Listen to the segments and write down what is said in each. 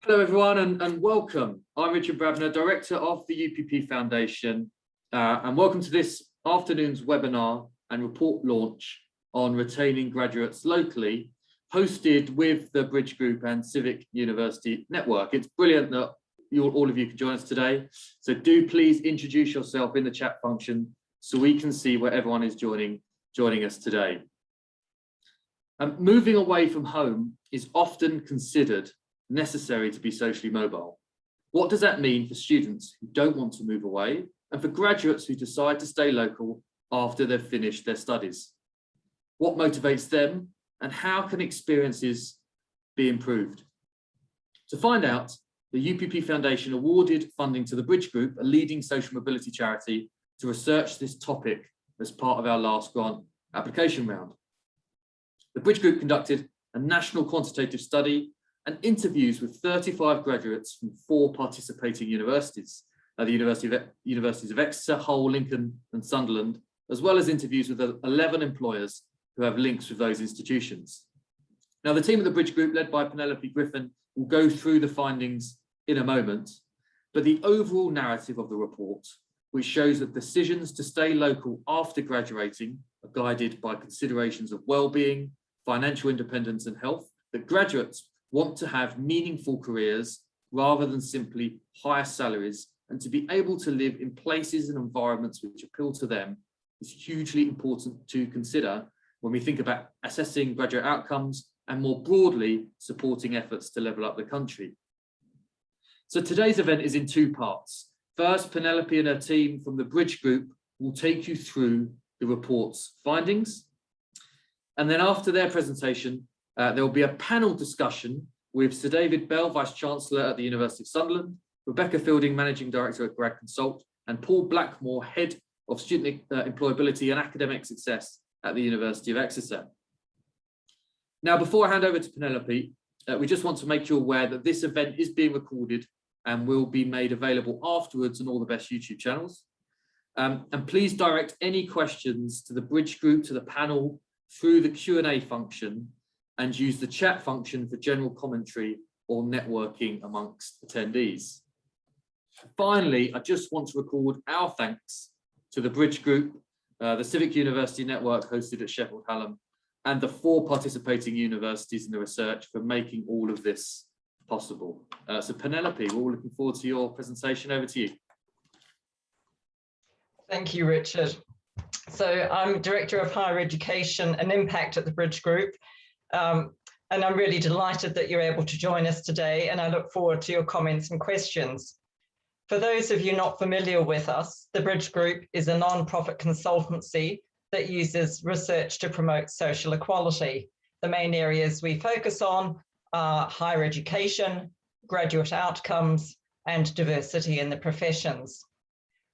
Hello everyone and welcome. I'm Richard Brabner, Director of the UPP Foundation, and welcome to this afternoon's webinar and report launch on retaining graduates locally, hosted with the Bridge Group and Civic University Network. It's brilliant that all of you can join us today, so do please introduce yourself in the chat function so we can see where everyone is joining us today. Moving away from home is often considered necessary to be socially mobile. What does that mean for students who don't want to move away and for graduates who decide to stay local after they've finished their studies? What motivates them and how can experiences be improved? To find out, the UPP Foundation awarded funding to the Bridge Group, a leading social mobility charity, to research this topic as part of our last grant application round. The Bridge Group conducted a national quantitative study and interviews with 35 graduates from 4 participating universities, the universities of Exeter, Hull, Lincoln and Sunderland, as well as interviews with 11 employers who have links with those institutions. Now, the team of the Bridge Group, led by Penelope Griffin, will go through the findings in a moment, but the overall narrative of the report, which shows that decisions to stay local after graduating are guided by considerations of well-being, financial independence and health, that graduates want to have meaningful careers rather than simply higher salaries, and to be able to live in places and environments which appeal to them is hugely important to consider when we think about assessing graduate outcomes and more broadly supporting efforts to level up the country. So today's event is in 2 parts. First, Penelope and her team from the Bridge Group will take you through the report's findings. And then after their presentation, there will be a panel discussion with Sir David Bell, Vice-Chancellor at the University of Sunderland, Rebecca Fielding, Managing Director at Grad Consult, and Paul Blackmore, Head of Student Employability and Academic Success at the University of Exeter. Now, before I hand over to Penelope, we just want to make you aware that this event is being recorded and will be made available afterwards on all the best YouTube channels. And please direct any questions to the Bridge Group, to the panel, through the Q&A function, and use the chat function for general commentary or networking amongst attendees. Finally, I just want to record our thanks to the Bridge Group, the Civic University Network hosted at Sheffield Hallam, and the 4 participating universities in the research for making all of this possible. So Penelope, we're all looking forward to your presentation. Over to you. Thank you, Richard. So I'm Director of Higher Education and Impact at the Bridge Group. And I'm really delighted that you're able to join us today, and I look forward to your comments and questions. For those of you not familiar with us, the Bridge Group is a non-profit consultancy that uses research to promote social equality. The main areas we focus on are higher education, graduate outcomes, and diversity in the professions.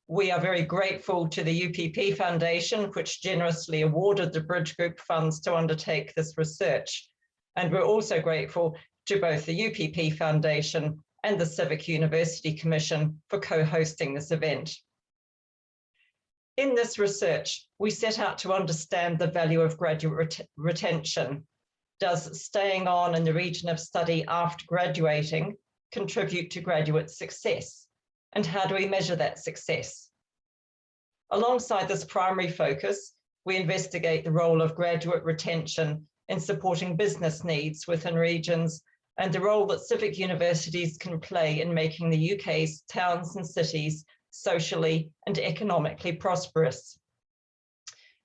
We are very grateful to the UPP Foundation, which generously awarded the Bridge Group funds to undertake this research. And we're also grateful to both the UPP Foundation and the Civic University Commission for co-hosting this event. In this research, we set out to understand the value of graduate retention. Does staying on in the region of study after graduating contribute to graduate success? And how do we measure that success? Alongside this primary focus, we investigate the role of graduate retention in supporting business needs within regions and the role that civic universities can play in making the UK's towns and cities socially and economically prosperous.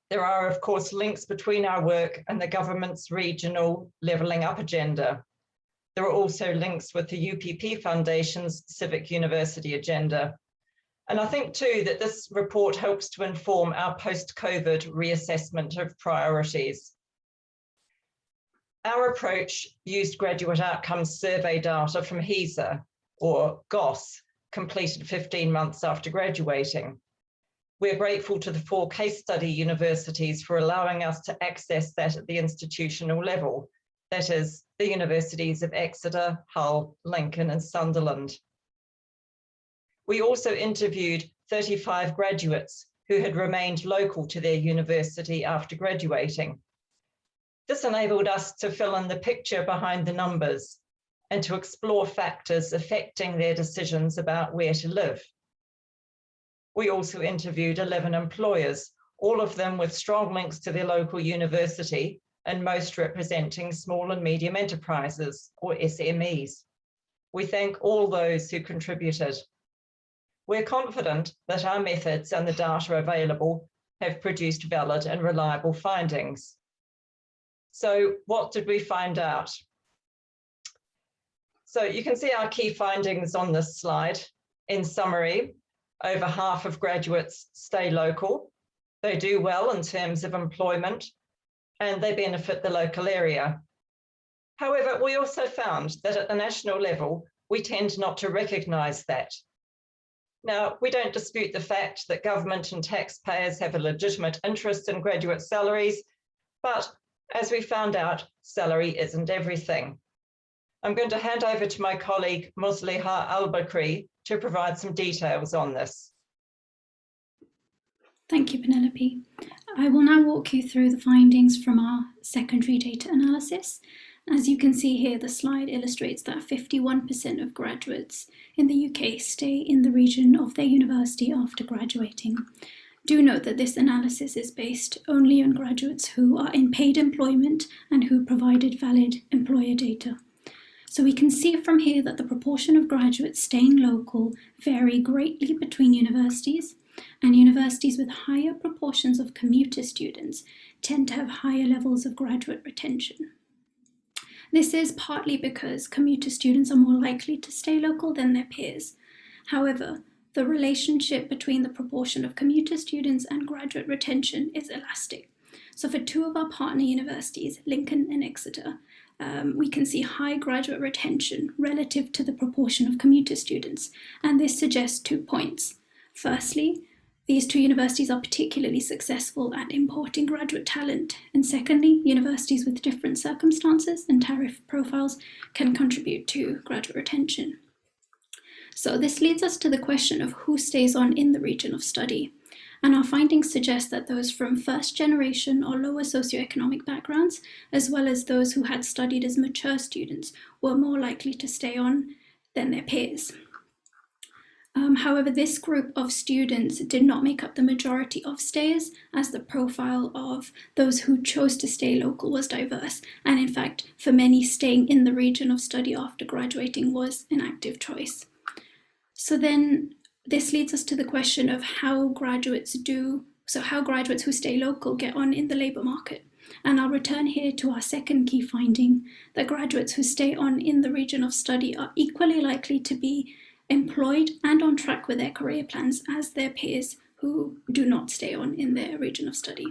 There are, of course, links between our work and the government's regional levelling up agenda. There are also links with the UPP Foundation's Civic University agenda. And I think too that this report helps to inform our post-COVID reassessment of priorities. Our approach used graduate outcomes survey data from HESA, or GOS, completed 15 months after graduating. We're grateful to the 4 case study universities for allowing us to access that at the institutional level. That is, the universities of Exeter, Hull, Lincoln and Sunderland. We also interviewed 35 graduates who had remained local to their university after graduating. This enabled us to fill in the picture behind the numbers and to explore factors affecting their decisions about where to live. We also interviewed 11 employers, all of them with strong links to their local university and most representing small and medium enterprises, or SMEs. We thank all those who contributed. We're confident that our methods and the data available have produced valid and reliable findings. So what did we find out? So you can see our key findings on this slide. In summary, over half of graduates stay local. They do well in terms of employment, and they benefit the local area. However, we also found that at the national level, we tend not to recognise that. Now, we don't dispute the fact that government and taxpayers have a legitimate interest in graduate salaries, but as we found out, salary isn't everything. I'm going to hand over to my colleague, Musliha Al-Bakri, to provide some details on this. Thank you, Penelope. I will now walk you through the findings from our secondary data analysis. As you can see here, the slide illustrates that 51% of graduates in the UK stay in the region of their university after graduating. Do note that this analysis is based only on graduates who are in paid employment and who provided valid employer data. So we can see from here that the proportion of graduates staying local vary greatly between universities, and universities with higher proportions of commuter students tend to have higher levels of graduate retention. This is partly because commuter students are more likely to stay local than their peers. However, the relationship between the proportion of commuter students and graduate retention is elastic. So for two of our partner universities, Lincoln and Exeter, we can see high graduate retention relative to the proportion of commuter students, and this suggests 2 points. Firstly, these two universities are particularly successful at importing graduate talent, and secondly, universities with different circumstances and tariff profiles can contribute to graduate retention. So this leads us to the question of who stays on in the region of study. And our findings suggest that those from first generation or lower socioeconomic backgrounds, as well as those who had studied as mature students, were more likely to stay on than their peers. However, this group of students did not make up the majority of stayers, as the profile of those who chose to stay local was diverse, and in fact, for many, staying in the region of study after graduating was an active choice. So then this leads us to the question of how graduates who stay local get on in the labour market. And I'll return here to our second key finding, that graduates who stay on in the region of study are equally likely to be employed and on track with their career plans as their peers who do not stay on in their region of study.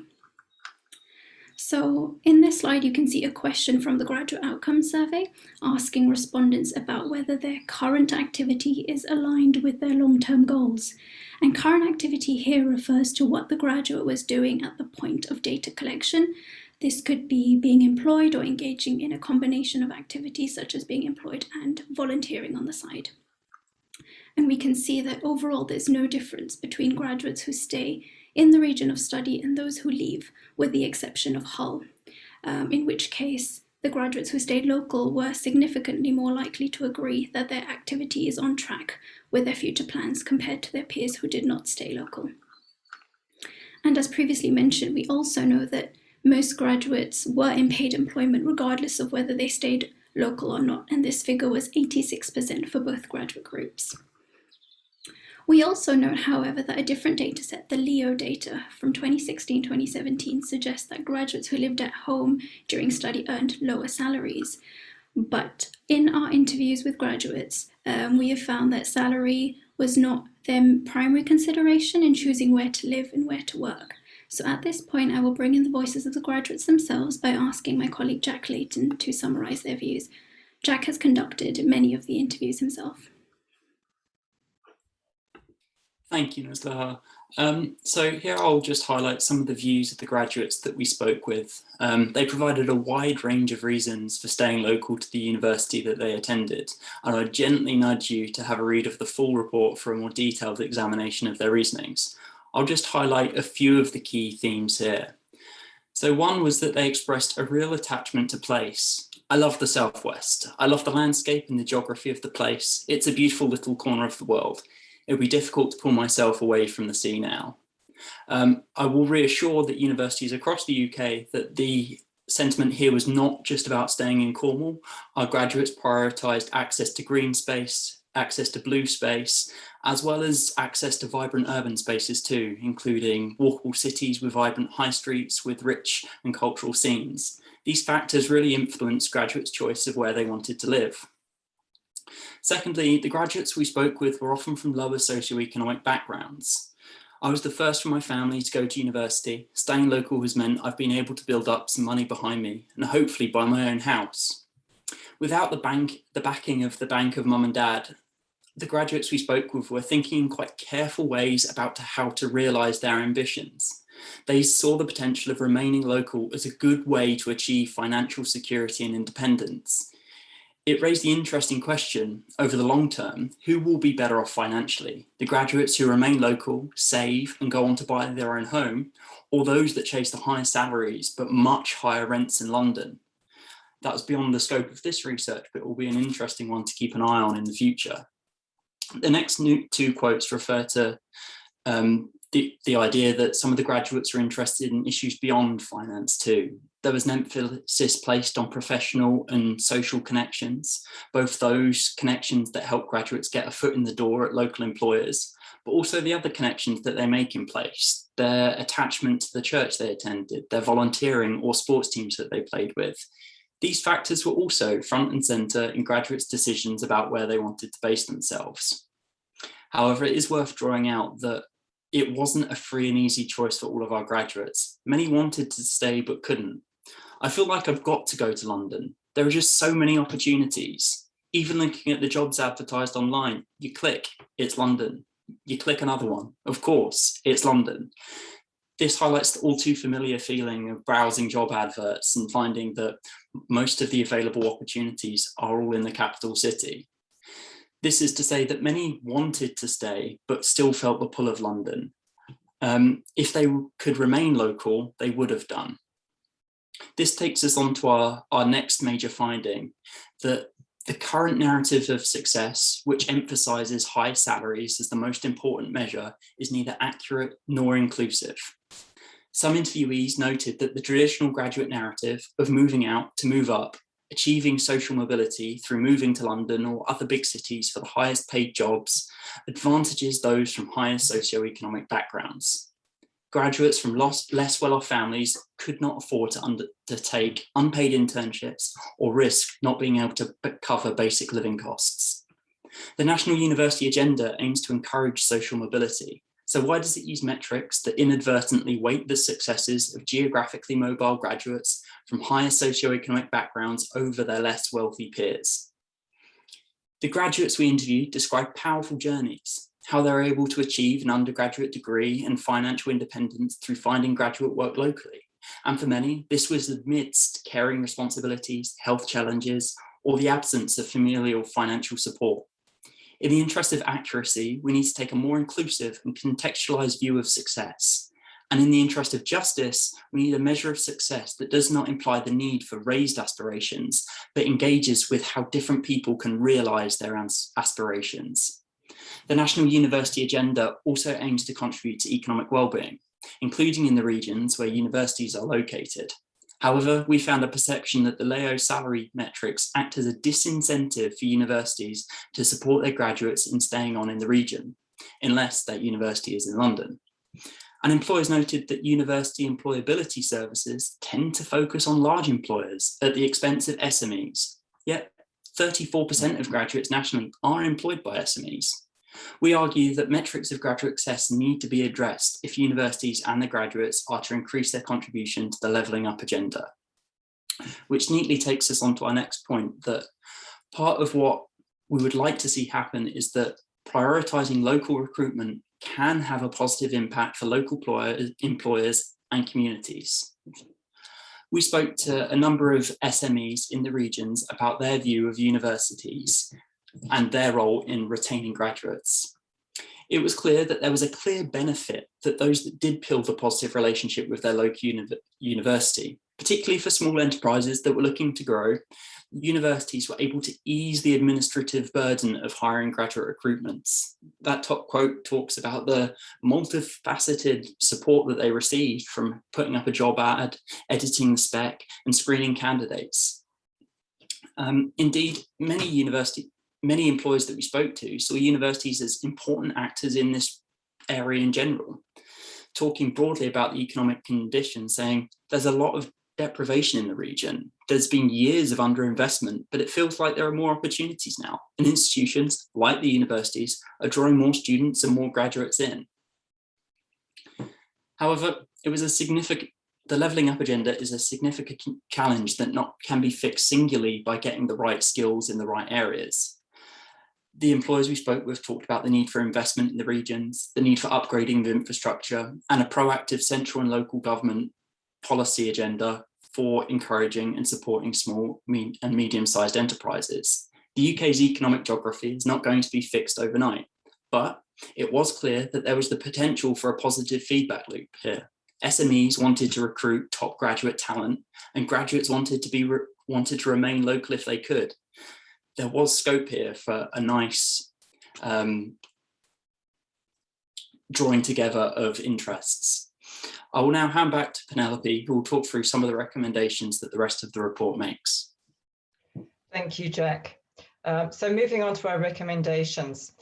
So in this slide, you can see a question from the Graduate Outcomes Survey asking respondents about whether their current activity is aligned with their long-term goals. And current activity here refers to what the graduate was doing at the point of data collection. This could be being employed or engaging in a combination of activities such as being employed and volunteering on the side. And we can see that overall there's no difference between graduates who stay in the region of study and those who leave, with the exception of Hull, in which case the graduates who stayed local were significantly more likely to agree that their activity is on track with their future plans compared to their peers who did not stay local. And as previously mentioned, we also know that most graduates were in paid employment regardless of whether they stayed local or not, and this figure was 86% for both graduate groups. We also note, however, that a different dataset, the LEO data from 2016-2017, suggests that graduates who lived at home during study earned lower salaries. But in our interviews with graduates, we have found that salary was not their primary consideration in choosing where to live and where to work. So at this point, I will bring in the voices of the graduates themselves by asking my colleague Jack Layton to summarise their views. Jack has conducted many of the interviews himself. Thank you, Musliha. So here I'll just highlight some of the views of the graduates that we spoke with. They provided a wide range of reasons for staying local to the university that they attended, and I gently nudge you to have a read of the full report for a more detailed examination of their reasonings. I'll just highlight a few of the key themes here. So one was that they expressed a real attachment to place. I love the Southwest. I love the landscape and the geography of the place. It's a beautiful little corner of the world. It would be difficult to pull myself away from the sea now. I will reassure that universities across the UK that the sentiment here was not just about staying in Cornwall. Our graduates prioritised access to green space, access to blue space, as well as access to vibrant urban spaces too, including walkable cities with vibrant high streets with rich and cultural scenes. These factors really influenced graduates' choice of where they wanted to live. Secondly, the graduates we spoke with were often from lower socioeconomic backgrounds. I was the first from my family to go to university. Staying local has meant I've been able to build up some money behind me and hopefully buy my own house. Without the backing of the bank of mum and dad, the graduates we spoke with were thinking in quite careful ways about how to realise their ambitions. They saw the potential of remaining local as a good way to achieve financial security and independence. It raised the interesting question, over the long term, who will be better off financially? The graduates who remain local, save and go on to buy their own home, or those that chase the higher salaries but much higher rents in London? That was beyond the scope of this research, but it will be an interesting one to keep an eye on in the future. The next two quotes refer to the idea that some of the graduates are interested in issues beyond finance too. There was an emphasis placed on professional and social connections, both those connections that help graduates get a foot in the door at local employers, but also the other connections that they make in place, their attachment to the church they attended, their volunteering or sports teams that they played with. These factors were also front and centre in graduates' decisions about where they wanted to base themselves. However, it is worth drawing out that it wasn't a free and easy choice for all of our graduates. Many wanted to stay but couldn't. I feel like I've got to go to London. There are just so many opportunities. Even looking at the jobs advertised online, you click, it's London. You click another one, of course, it's London. This highlights the all too familiar feeling of browsing job adverts and finding that most of the available opportunities are all in the capital city. This is to say that many wanted to stay, but still felt the pull of London. If they could remain local, they would have done. This takes us on to our next major finding, that the current narrative of success, which emphasises high salaries as the most important measure, is neither accurate nor inclusive. Some interviewees noted that the traditional graduate narrative of moving out to move up, achieving social mobility through moving to London or other big cities for the highest paid jobs, advantages those from higher socioeconomic backgrounds. Graduates from less well-off families could not afford to undertake unpaid internships or risk not being able to cover basic living costs. The National University Agenda aims to encourage social mobility. So why does it use metrics that inadvertently weight the successes of geographically mobile graduates from higher socioeconomic backgrounds over their less wealthy peers? The graduates we interviewed described powerful journeys, how they're able to achieve an undergraduate degree and financial independence through finding graduate work locally. And for many, this was amidst caring responsibilities, health challenges, or the absence of familial financial support. In the interest of accuracy, we need to take a more inclusive and contextualized view of success. And in the interest of justice, we need a measure of success that does not imply the need for raised aspirations, but engages with how different people can realize their aspirations. The National University Agenda also aims to contribute to economic well-being, including in the regions where universities are located. However, we found a perception that the LEO salary metrics act as a disincentive for universities to support their graduates in staying on in the region, unless that university is in London. And employers noted that university employability services tend to focus on large employers at the expense of SMEs, yet 34% of graduates nationally are employed by SMEs. We argue that metrics of graduate success need to be addressed if universities and the graduates are to increase their contribution to the levelling up agenda. Which neatly takes us on to our next point, that part of what we would like to see happen is that prioritising local recruitment can have a positive impact for local employers and communities. We spoke to a number of SMEs in the regions about their view of universities and their role in retaining graduates. It was clear that there was a clear benefit that those that did build a positive relationship with their local university Particularly for small enterprises that were looking to grow, universities were able to ease the administrative burden of hiring graduate recruitments. That top quote talks about the multifaceted support that they received, from putting up a job ad, editing the spec, and screening candidates. Indeed, many employers that we spoke to saw universities as important actors in this area in general, talking broadly about the economic conditions, saying there's a lot of deprivation in the region. There's been years of underinvestment, but it feels like there are more opportunities now, and institutions like the universities are drawing more students and more graduates in. However, the levelling up agenda is a significant challenge that can be fixed singularly by getting the right skills in the right areas. The employers we spoke with talked about the need for investment in the regions, the need for upgrading the infrastructure, and a proactive central and local government policy agenda for encouraging and supporting small and medium-sized enterprises. The UK's economic geography is not going to be fixed overnight, but it was clear that there was the potential for a positive feedback loop here. SMEs wanted to recruit top graduate talent, and graduates wanted to remain local if they could. There was scope here for a nice drawing together of interests. I will now hand back to Penelope, who will talk through some of the recommendations that the rest of the report makes. Thank you, Jack. So moving on to our recommendations.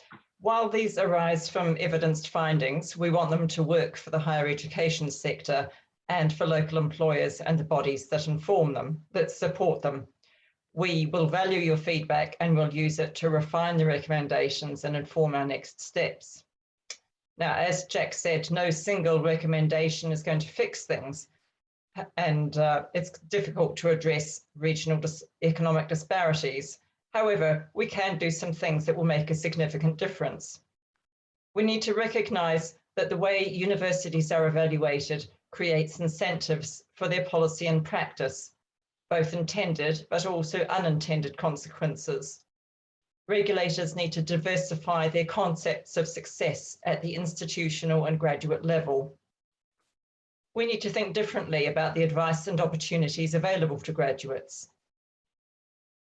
While these arise from evidenced findings, we want them to work for the higher education sector and for local employers and the bodies that inform them, that support them. We will value your feedback and we'll use it to refine the recommendations and inform our next steps. Now, as Jack said, no single recommendation is going to fix things, and it's difficult to address regional economic disparities. However, we can do some things that will make a significant difference. We need to recognise that the way universities are evaluated creates incentives for their policy and practice, both intended but also unintended consequences. Regulators need to diversify their concepts of success at the institutional and graduate level. We need to think differently about the advice and opportunities available to graduates.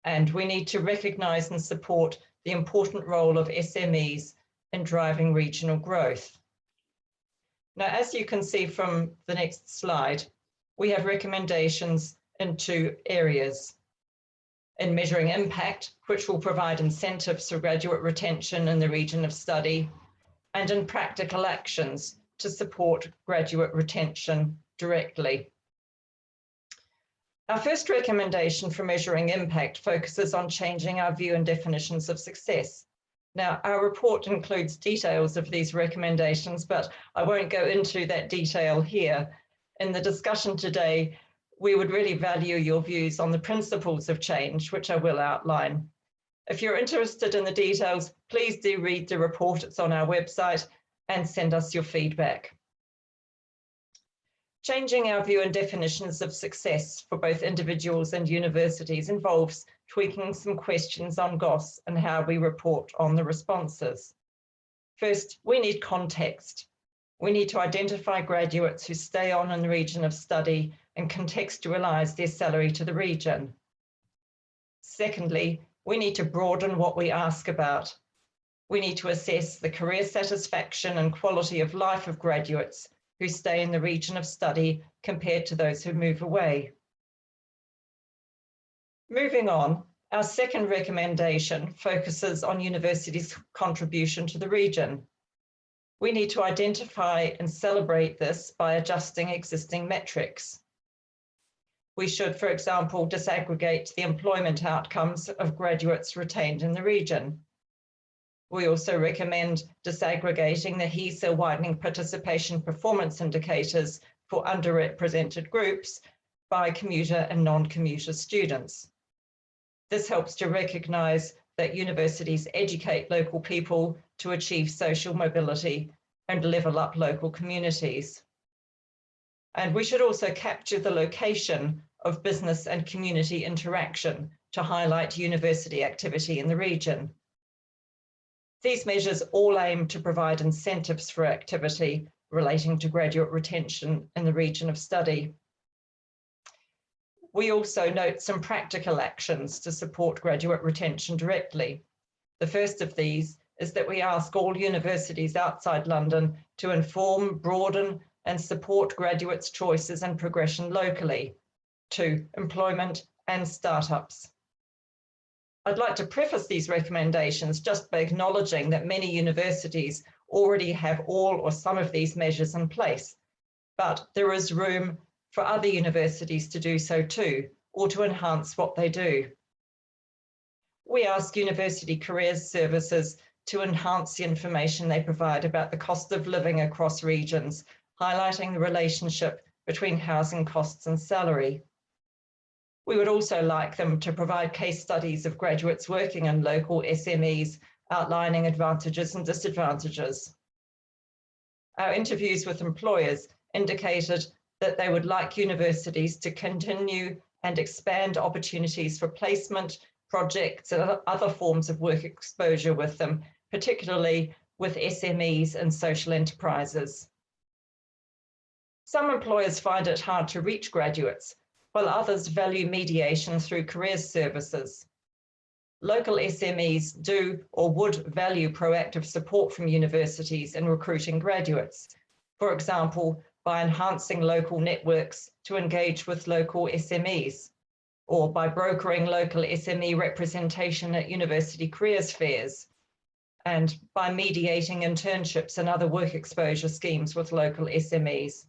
And we need to recognise and support the important role of SMEs in driving regional growth. Now, as you can see from the next slide, we have recommendations in 2 areas. In measuring impact, which will provide incentives for graduate retention in the region of study, and in practical actions to support graduate retention directly. Our first recommendation for measuring impact focuses on changing our view and definitions of success. Now, our report includes details of these recommendations, but I won't go into that detail here. In the discussion today, we would really value your views on the principles of change, which I will outline. If you're interested in the details, please do read the report. It's on our website, and send us your feedback. Changing our view and definitions of success for both individuals and universities involves tweaking some questions on GOS and how we report on the responses. First, we need context. We need to identify graduates who stay on in the region of study and contextualize their salary to the region. Secondly, we need to broaden what we ask about. We need to assess the career satisfaction and quality of life of graduates who stay in the region of study compared to those who move away. Moving on, our second recommendation focuses on universities' contribution to the region. We need to identify and celebrate this by adjusting existing metrics. We should, for example, disaggregate the employment outcomes of graduates retained in the region. We also recommend disaggregating the HESA widening participation performance indicators for underrepresented groups by commuter and non-commuter students. This helps to recognise that universities educate local people to achieve social mobility and level up local communities. And we should also capture the location of business and community interaction to highlight university activity in the region. These measures all aim to provide incentives for activity relating to graduate retention in the region of study. We also note some practical actions to support graduate retention directly. The first of these is that we ask all universities outside London to inform, broaden, and support graduates' choices and progression locally to employment and startups. I'd like to preface these recommendations just by acknowledging that many universities already have all or some of these measures in place, but there is room for other universities to do so too, or to enhance what they do. We ask University Careers Services to enhance the information they provide about the cost of living across regions, highlighting the relationship between housing costs and salary. We would also like them to provide case studies of graduates working in local SMEs, outlining advantages and disadvantages. Our interviews with employers indicated that they would like universities to continue and expand opportunities for placement, projects, and other forms of work exposure with them, particularly with SMEs and social enterprises. Some employers find it hard to reach graduates, while others value mediation through careers services. Local SMEs do or would value proactive support from universities in recruiting graduates, for example, by enhancing local networks to engage with local SMEs, or by brokering local SME representation at university careers fairs, and by mediating internships and other work exposure schemes with local SMEs.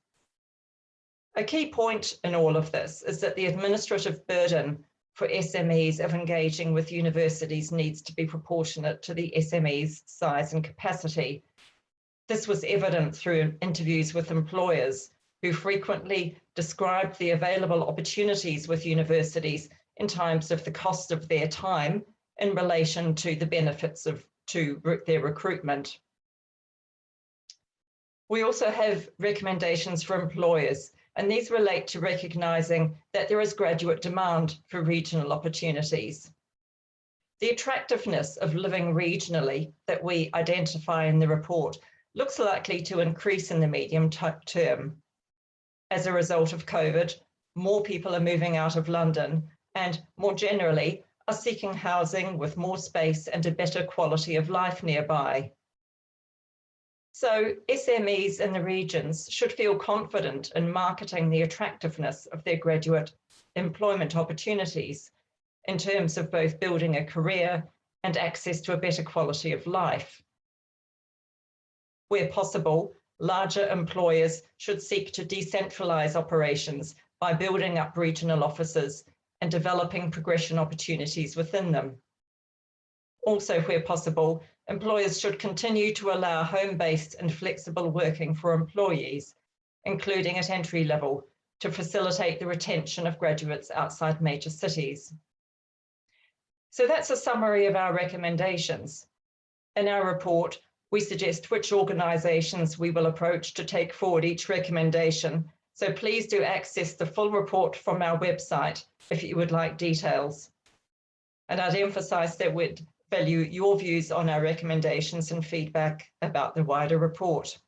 A key point in all of this is that the administrative burden for SMEs of engaging with universities needs to be proportionate to the SME's size and capacity. This was evident through interviews with employers who frequently described the available opportunities with universities in terms of the cost of their time in relation to the benefits to their recruitment. We also have recommendations for employers, and these relate to recognizing that there is graduate demand for regional opportunities. The attractiveness of living regionally that we identify in the report looks likely to increase in the medium term. As a result of COVID, more people are moving out of London and more generally are seeking housing with more space and a better quality of life nearby. So SMEs in the regions should feel confident in marketing the attractiveness of their graduate employment opportunities in terms of both building a career and access to a better quality of life. Where possible, larger employers should seek to decentralize operations by building up regional offices and developing progression opportunities within them. Also, where possible, employers should continue to allow home-based and flexible working for employees, including at entry level, to facilitate the retention of graduates outside major cities. So that's a summary of our recommendations. In our report, we suggest which organisations we will approach to take forward each recommendation. So please do access the full report from our website if you would like details. And I'd emphasise that we'd value your views on our recommendations and feedback about the wider report.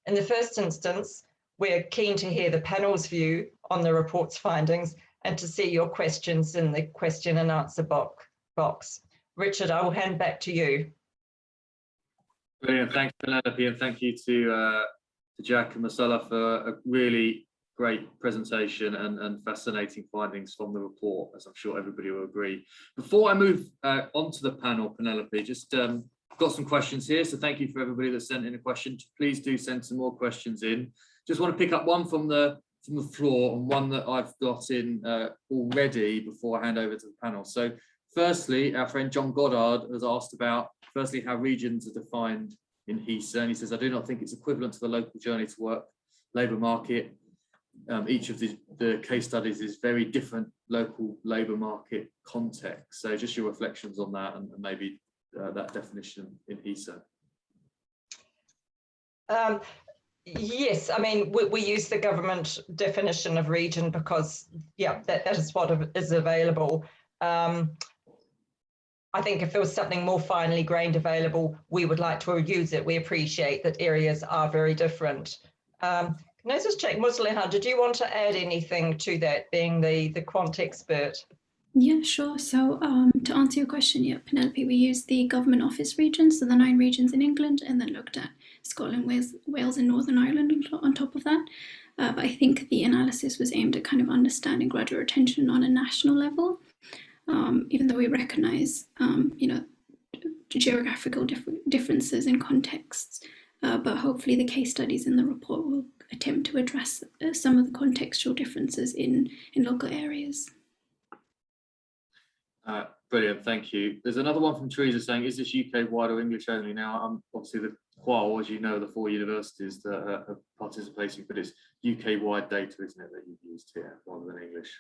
In the first instance, we're keen to hear the panel's view on the report's findings and to see your questions in the question and answer box. Richard, I will hand back to you. Brilliant, thanks Penelope, and thank you to Jack and Marcella for a really great presentation and fascinating findings from the report, as I'm sure everybody will agree. Before I move on to the panel, Penelope, just got some questions here, so thank you for everybody that sent in a question. Please do send some more questions in. Just want to pick up one from the floor and one that I've got in already before I hand over to the panel. So firstly, our friend John Goddard has asked about, firstly, how regions are defined in HESA, and he says, I do not think it's equivalent to the local journey to work labour market. Each of the case studies is very different local labour market context. So just your reflections on that and maybe that definition in HESA. Yes, I mean, we use the government definition of region because, yeah, that is what is available. I think if there was something more finely grained available, we would like to use it. We appreciate that areas are very different. Can I just check, Musliha, did you want to add anything to that, being the quant expert? Yeah, sure. So to answer your question, yeah, Penelope, we used the government office regions, so the 9 regions in England, and then looked at Scotland, Wales and Northern Ireland on top of that. But I think the analysis was aimed at kind of understanding graduate retention on a national level, even though we recognise, geographical differences in contexts. But hopefully the case studies in the report will attempt to address some of the contextual differences in local areas. Brilliant, thank you. There's another one from Teresa saying, is this UK-wide or English only? Now, obviously the QAL, as you know, the 4 universities that are participating, but it's UK-wide data, isn't it, that you've used here rather than English?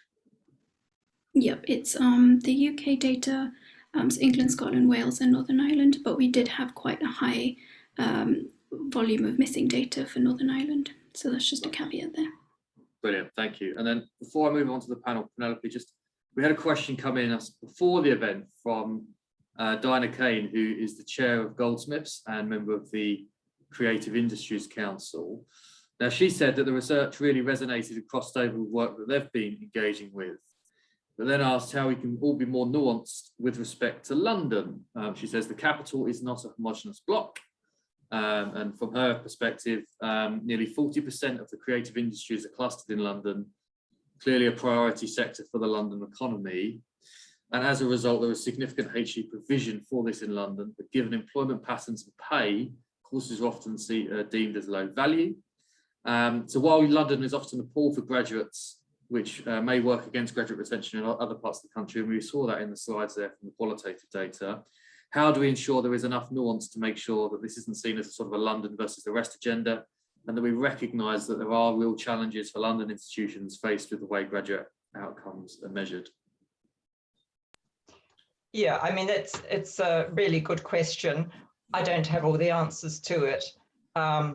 Yep, it's the UK data, so England, Scotland, Wales and Northern Ireland, but we did have quite a high volume of missing data for Northern Ireland. So that's just a caveat there. Brilliant, thank you. And then before I move on to the panel, Penelope, we had a question come in us before the event from Diana Kane, who is the chair of Goldsmiths and member of the Creative Industries Council. Now, she said that the research really resonated and crossed over with work that they've been engaging with, but then asked how we can all be more nuanced with respect to London. She says the capital is not a homogenous block. And from her perspective, nearly 40% of the creative industries are clustered in London, clearly a priority sector for the London economy. And as a result, there is significant HE provision for this in London, but given employment patterns and pay, courses are often deemed as low value. So while London is often a pool for graduates, which may work against graduate retention in other parts of the country, and we saw that in the slides there from the qualitative data, how do we ensure there is enough nuance to make sure that this isn't seen as a sort of a London versus the rest agenda, and that we recognise that there are real challenges for London institutions faced with the way graduate outcomes are measured? Yeah, I mean, it's a really good question. I don't have all the answers to it. I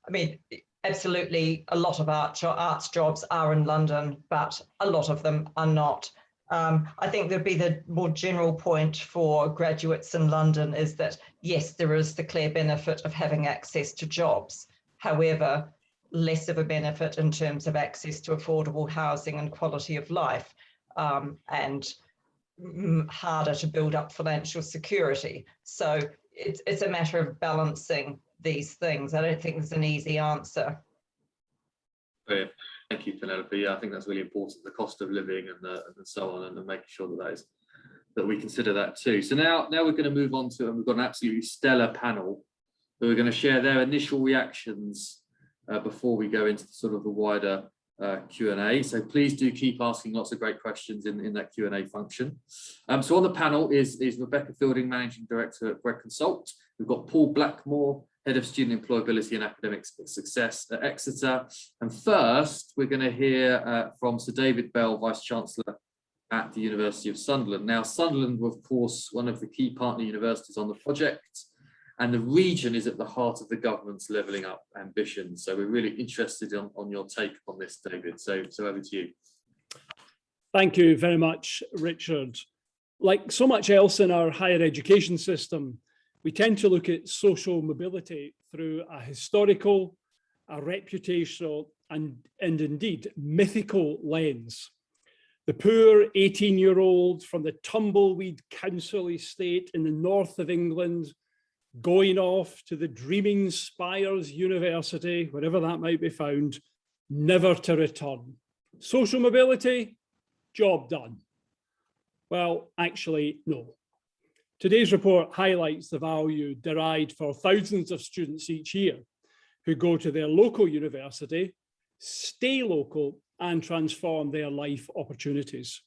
mean, absolutely, a lot of arts jobs are in London, but a lot of them are not. I think there'd be the more general point for graduates in London is that, yes, there is the clear benefit of having access to jobs. However, less of a benefit in terms of access to affordable housing and quality of life, and harder to build up financial security. So it's a matter of balancing these things. I don't think there's an easy answer. Brilliant. Thank you, Penelope. Yeah, I think that's really important, the cost of living and so on, and making sure that we consider that too. So now we're going to move on to, and we've got an absolutely stellar panel who are going to share their initial reactions before we go into sort of the wider Q&A. So please do keep asking lots of great questions in that Q&A function. So on the panel is Rebecca Fielding, Managing Director at Greg Consult. We've got Paul Blackmore, Head of Student Employability and Academic Success at Exeter. And first, we're going to hear from Sir David Bell, Vice Chancellor at the University of Sunderland. Now, Sunderland were, of course, one of the key partner universities on the project, and the region is at the heart of the government's levelling up ambition. So we're really interested on your take on this, David. So over to you. Thank you very much, Richard. Like so much else in our higher education system, we tend to look at social mobility through a historical, a reputational, and indeed mythical lens. The poor 18-year-old from the tumbleweed council estate in the north of England, going off to the Dreaming Spires University, wherever that might be found, never to return. Social mobility, job done. Well, actually, no. Today's report highlights the value derived for thousands of students each year who go to their local university, stay local, and transform their life opportunities.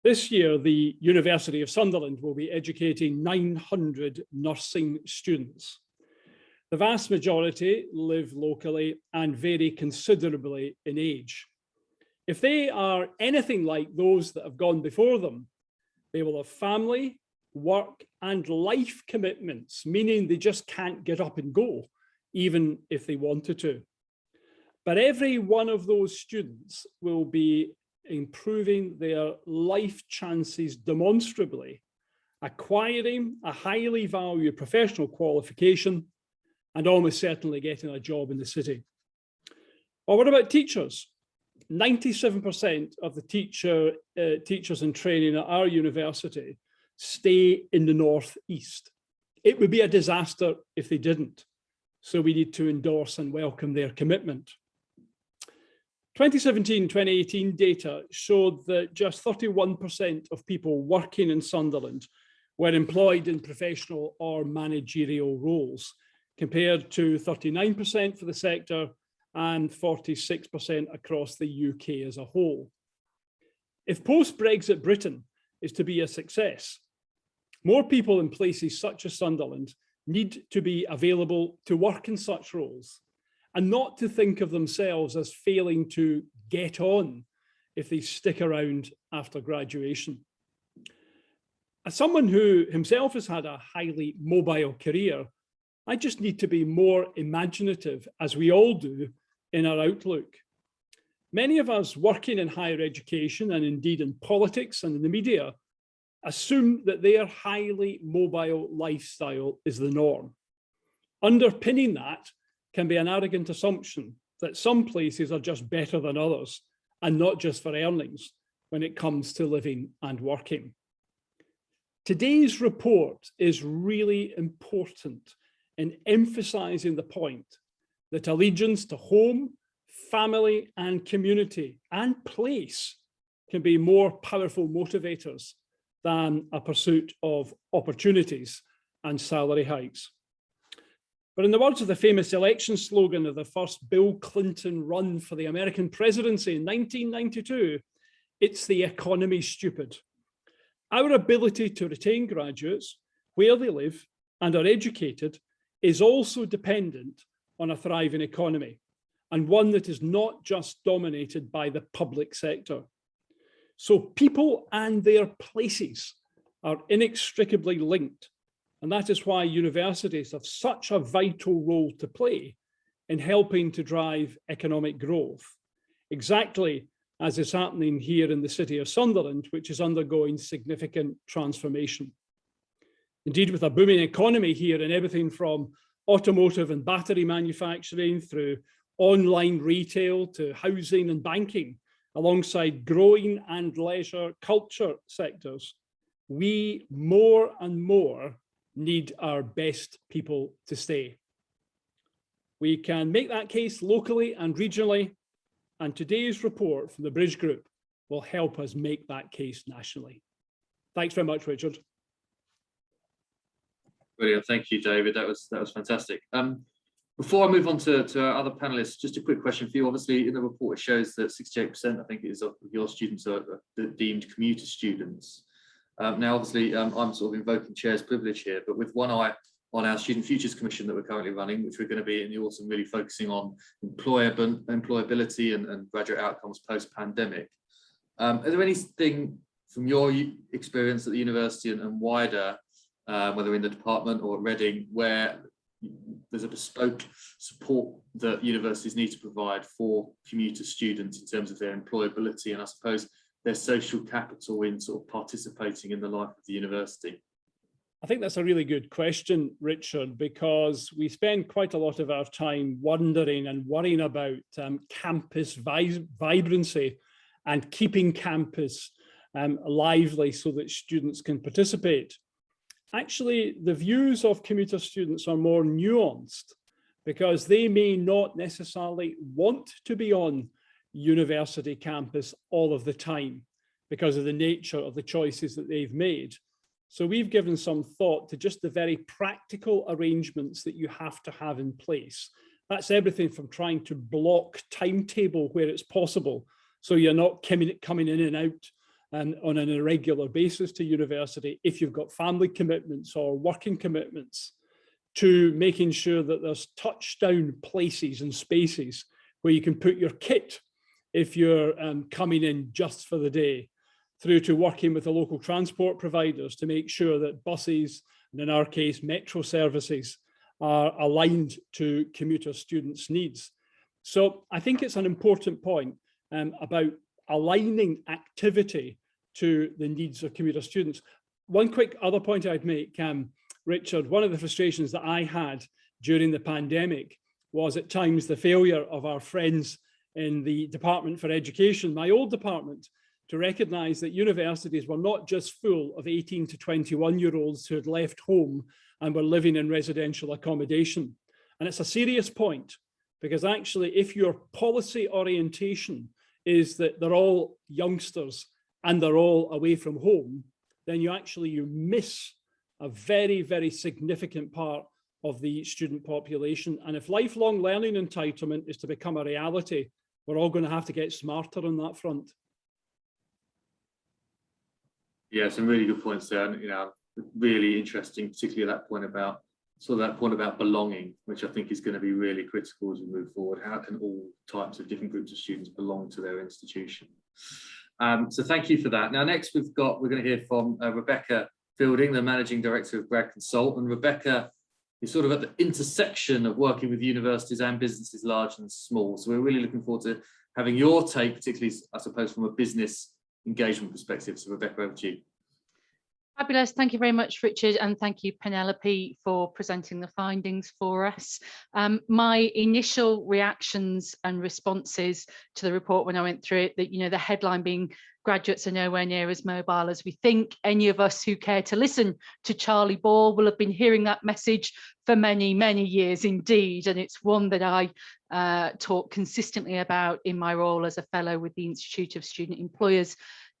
This year, the University of Sunderland will be educating 900 nursing students. The vast majority live locally and vary considerably in age. If they are anything like those that have gone before them, they will have family, work, and life commitments, meaning they just can't get up and go, even if they wanted to. But every one of those students will be improving their life chances demonstrably, acquiring a highly valued professional qualification, and almost certainly getting a job in the city. Or what about teachers? 97% of the teachers in training at our university stay in the Northeast. It would be a disaster if they didn't. So we need to endorse and welcome their commitment. 2017-2018 data showed that just 31% of people working in Sunderland were employed in professional or managerial roles, compared to 39% for the sector and 46% across the UK as a whole. If post-Brexit Britain is to be a success, more people in places such as Sunderland need to be available to work in such roles and not to think of themselves as failing to get on if they stick around after graduation. As someone who himself has had a highly mobile career, I just need to be more imaginative, as we all do, in our outlook. Many of us working in higher education and indeed in politics and in the media assume that their highly mobile lifestyle is the norm. Underpinning that can be an arrogant assumption that some places are just better than others, and not just for earnings when it comes to living and working. Today's report is really important in emphasising the point that allegiance to home, family and community and place can be more powerful motivators than a pursuit of opportunities and salary hikes. But in the words of the famous election slogan of the first Bill Clinton run for the American presidency in 1992, it's the economy, stupid. Our ability to retain graduates where they live and are educated is also dependent on a thriving economy, and one that is not just dominated by the public sector. So people and their places are inextricably linked, and that is why universities have such a vital role to play in helping to drive economic growth, exactly as is happening here in the city of Sunderland, which is undergoing significant transformation. Indeed, with a booming economy here in everything from automotive and battery manufacturing through online retail to housing and banking, alongside growing and leisure culture sectors, we more and more need our best people to stay. We can make that case locally and regionally, and today's report from the Bridge Group will help us make that case nationally. Thanks very much, Richard. Brilliant, thank you, David. That was fantastic. Before I move on to our other panelists, just a quick question for you. Obviously, in the report, it shows that 68%, I think it is, of your students are deemed commuter students. Now, obviously, I'm sort of invoking chair's privilege here, but with one eye on our Student Futures Commission that we're currently running, which we're going to be in the autumn really focusing on employability and graduate outcomes post-pandemic. Are there anything from your experience at the university and wider, whether in the department or at Reading, where there's a bespoke support that universities need to provide for commuter students in terms of their employability and I suppose their social capital in sort of participating in the life of the university? I think that's a really good question, Richard, because we spend quite a lot of our time wondering and worrying about campus vibrancy and keeping campus lively so that students can participate. Actually, the views of commuter students are more nuanced because they may not necessarily want to be on university campus all of the time because of the nature of the choices that they've made. So we've given some thought to just the very practical arrangements that you have to have in place. That's everything from trying to block timetable where it's possible, so you're not coming in and out and on an irregular basis to university if you've got family commitments or working commitments, to making sure that there's touchdown places and spaces where you can put your kit if you're coming in just for the day, through to working with the local transport providers to make sure that buses, and in our case, metro services, are aligned to commuter students' needs. So I think it's an important point about aligning activity to the needs of commuter students. One quick other point I'd make, Richard, one of the frustrations that I had during the pandemic was at times the failure of our friends in the Department for Education, my old department, to recognise that universities were not just full of 18 to 21-year-olds who had left home and were living in residential accommodation. And it's a serious point, because actually if your policy orientation is that they're all youngsters and they're all away from home, then you miss a very, very significant part of the student population. And if lifelong learning entitlement is to become a reality, we're all going to have to get smarter on that front. Yeah, some really good points there. And, really interesting, particularly that point about belonging, which I think is going to be really critical as we move forward. How can all types of different groups of students belong to their institution? So thank you for that. Now, next we're going to hear from Rebecca Fielding, the Managing Director of Grad Consult. And Rebecca is sort of at the intersection of working with universities and businesses large and small. So we're really looking forward to having your take, particularly, I suppose, from a business engagement perspective. So Rebecca, over to you. Fabulous. Thank you very much, Richard, and thank you, Penelope, for presenting the findings for us. My initial reactions and responses to the report when I went through it, that the headline being "Graduates are nowhere near as mobile as we think." Any of us who care to listen to Charlie Ball will have been hearing that message for many, many years indeed, and it's one that I talk consistently about in my role as a fellow with the Institute of Student Employers,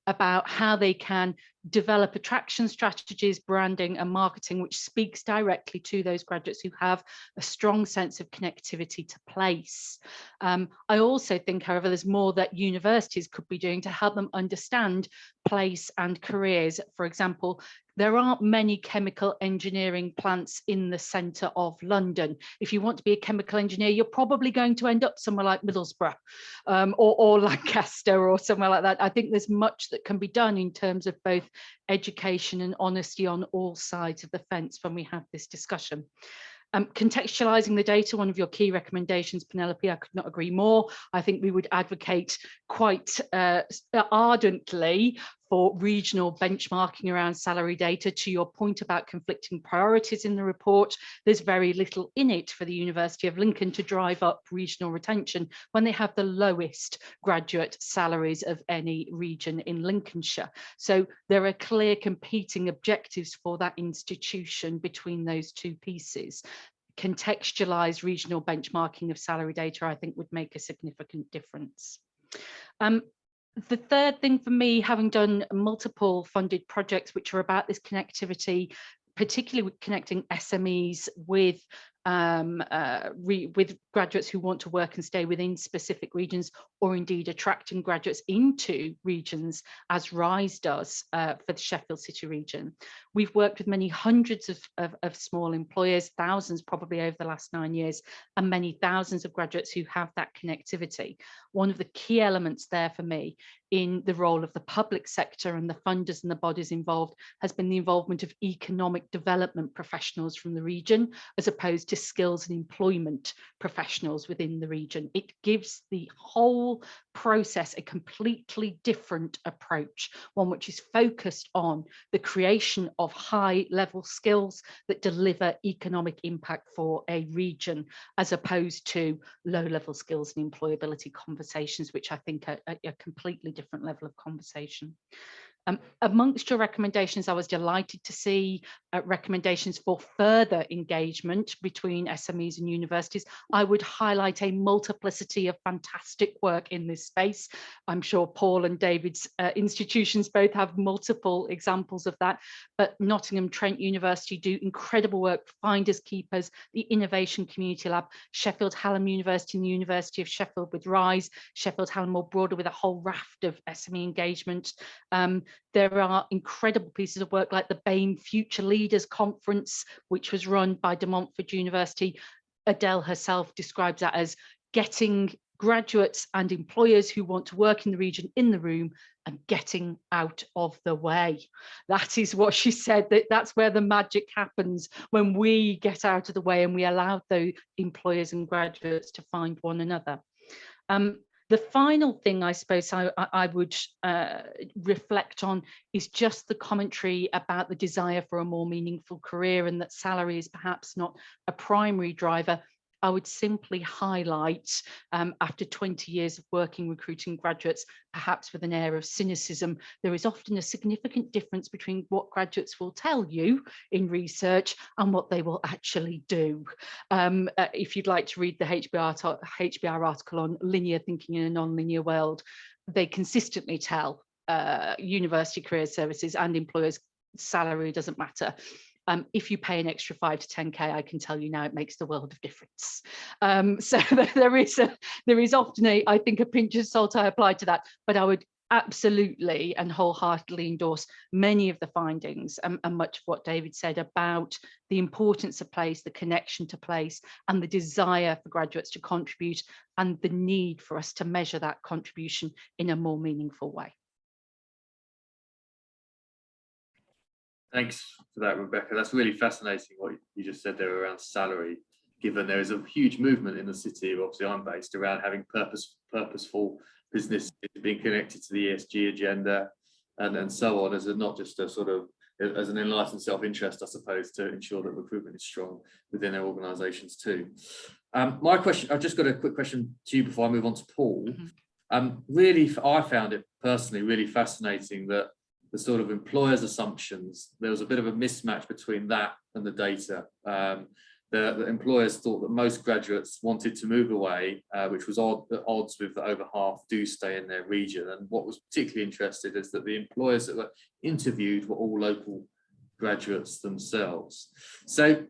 about how they can develop attraction strategies, branding and marketing, which speaks directly to those graduates who have a strong sense of connectivity to place. I also think, however, there's more that universities could be doing to help them understand place and careers. For example, there aren't many chemical engineering plants in the centre of London. If you want to be a chemical engineer, you're probably going to end up somewhere like Middlesbrough or Lancaster or somewhere like that. I think there's much that can be done in terms of both education and honesty on all sides of the fence when we have this discussion. Contextualising the data, one of your key recommendations, Penelope, I could not agree more. I think we would advocate quite ardently for regional benchmarking around salary data. To your point about conflicting priorities in the report, there's very little in it for the University of Lincoln to drive up regional retention when they have the lowest graduate salaries of any region in Lincolnshire. So there are clear competing objectives for that institution between those two pieces. Contextualised regional benchmarking of salary data, I think, would make a significant difference. The third thing for me, having done multiple funded projects which are about this connectivity, particularly with connecting SMEs with graduates who want to work and stay within specific regions, or indeed attracting graduates into regions, as RISE does for the Sheffield City region. We've worked with many hundreds of small employers, thousands probably over the last 9 years, and many thousands of graduates who have that connectivity. One of the key elements there for me in the role of the public sector and the funders and the bodies involved has been the involvement of economic development professionals from the region, as opposed to skills and employment professionals within the region. It gives the whole process a completely different approach, one which is focused on the creation of high-level skills that deliver economic impact for a region, as opposed to low-level skills and employability conversations, which I think are a completely different level of conversation. Amongst your recommendations, I was delighted to see recommendations for further engagement between SMEs and universities. I would highlight a multiplicity of fantastic work in this space. I'm sure Paul and David's institutions both have multiple examples of that, but Nottingham Trent University do incredible work, Finders Keepers, the Innovation Community Lab, Sheffield Hallam University and the University of Sheffield with RISE, Sheffield Hallam more broader with a whole raft of SME engagement. There are incredible pieces of work like the BAME Future Leaders Conference, which was run by De Montfort University. Adele herself describes that as getting graduates and employers who want to work in the region in the room and getting out of the way. That is what she said, that's where the magic happens, when we get out of the way and we allow the employers and graduates to find one another. The final thing I suppose I would reflect on is just the commentary about the desire for a more meaningful career, and that salary is perhaps not a primary driver. I would simply highlight, after 20 years of working recruiting graduates, perhaps with an air of cynicism, there is often a significant difference between what graduates will tell you in research and what they will actually do. If you'd like to read the HBR article on linear thinking in a non-linear world, they consistently tell university career services and employers salary doesn't matter. If you pay an extra 5 to 10k, I can tell you now it makes the world of difference. So there is often I think a pinch of salt I apply to that, but I would absolutely and wholeheartedly endorse many of the findings and much of what David said about the importance of place, the connection to place, and the desire for graduates to contribute, and the need for us to measure that contribution in a more meaningful way. Thanks for that, Rebecca. That's really fascinating what you just said there around salary, given there is a huge movement in the city, obviously I'm based, around having purposeful business being connected to the ESG agenda and so on, as not just a sort of as an enlightened self-interest, I suppose, to ensure that recruitment is strong within their organisations too. My question, I've just got a quick question to you before I move on to Paul. Really, I found it personally really fascinating that the sort of employers' assumptions, there was a bit of a mismatch between that and the data. The employers thought that most graduates wanted to move away, which was at odds with that over half do stay in their region. And what was particularly interesting is that the employers that were interviewed were all local graduates themselves. So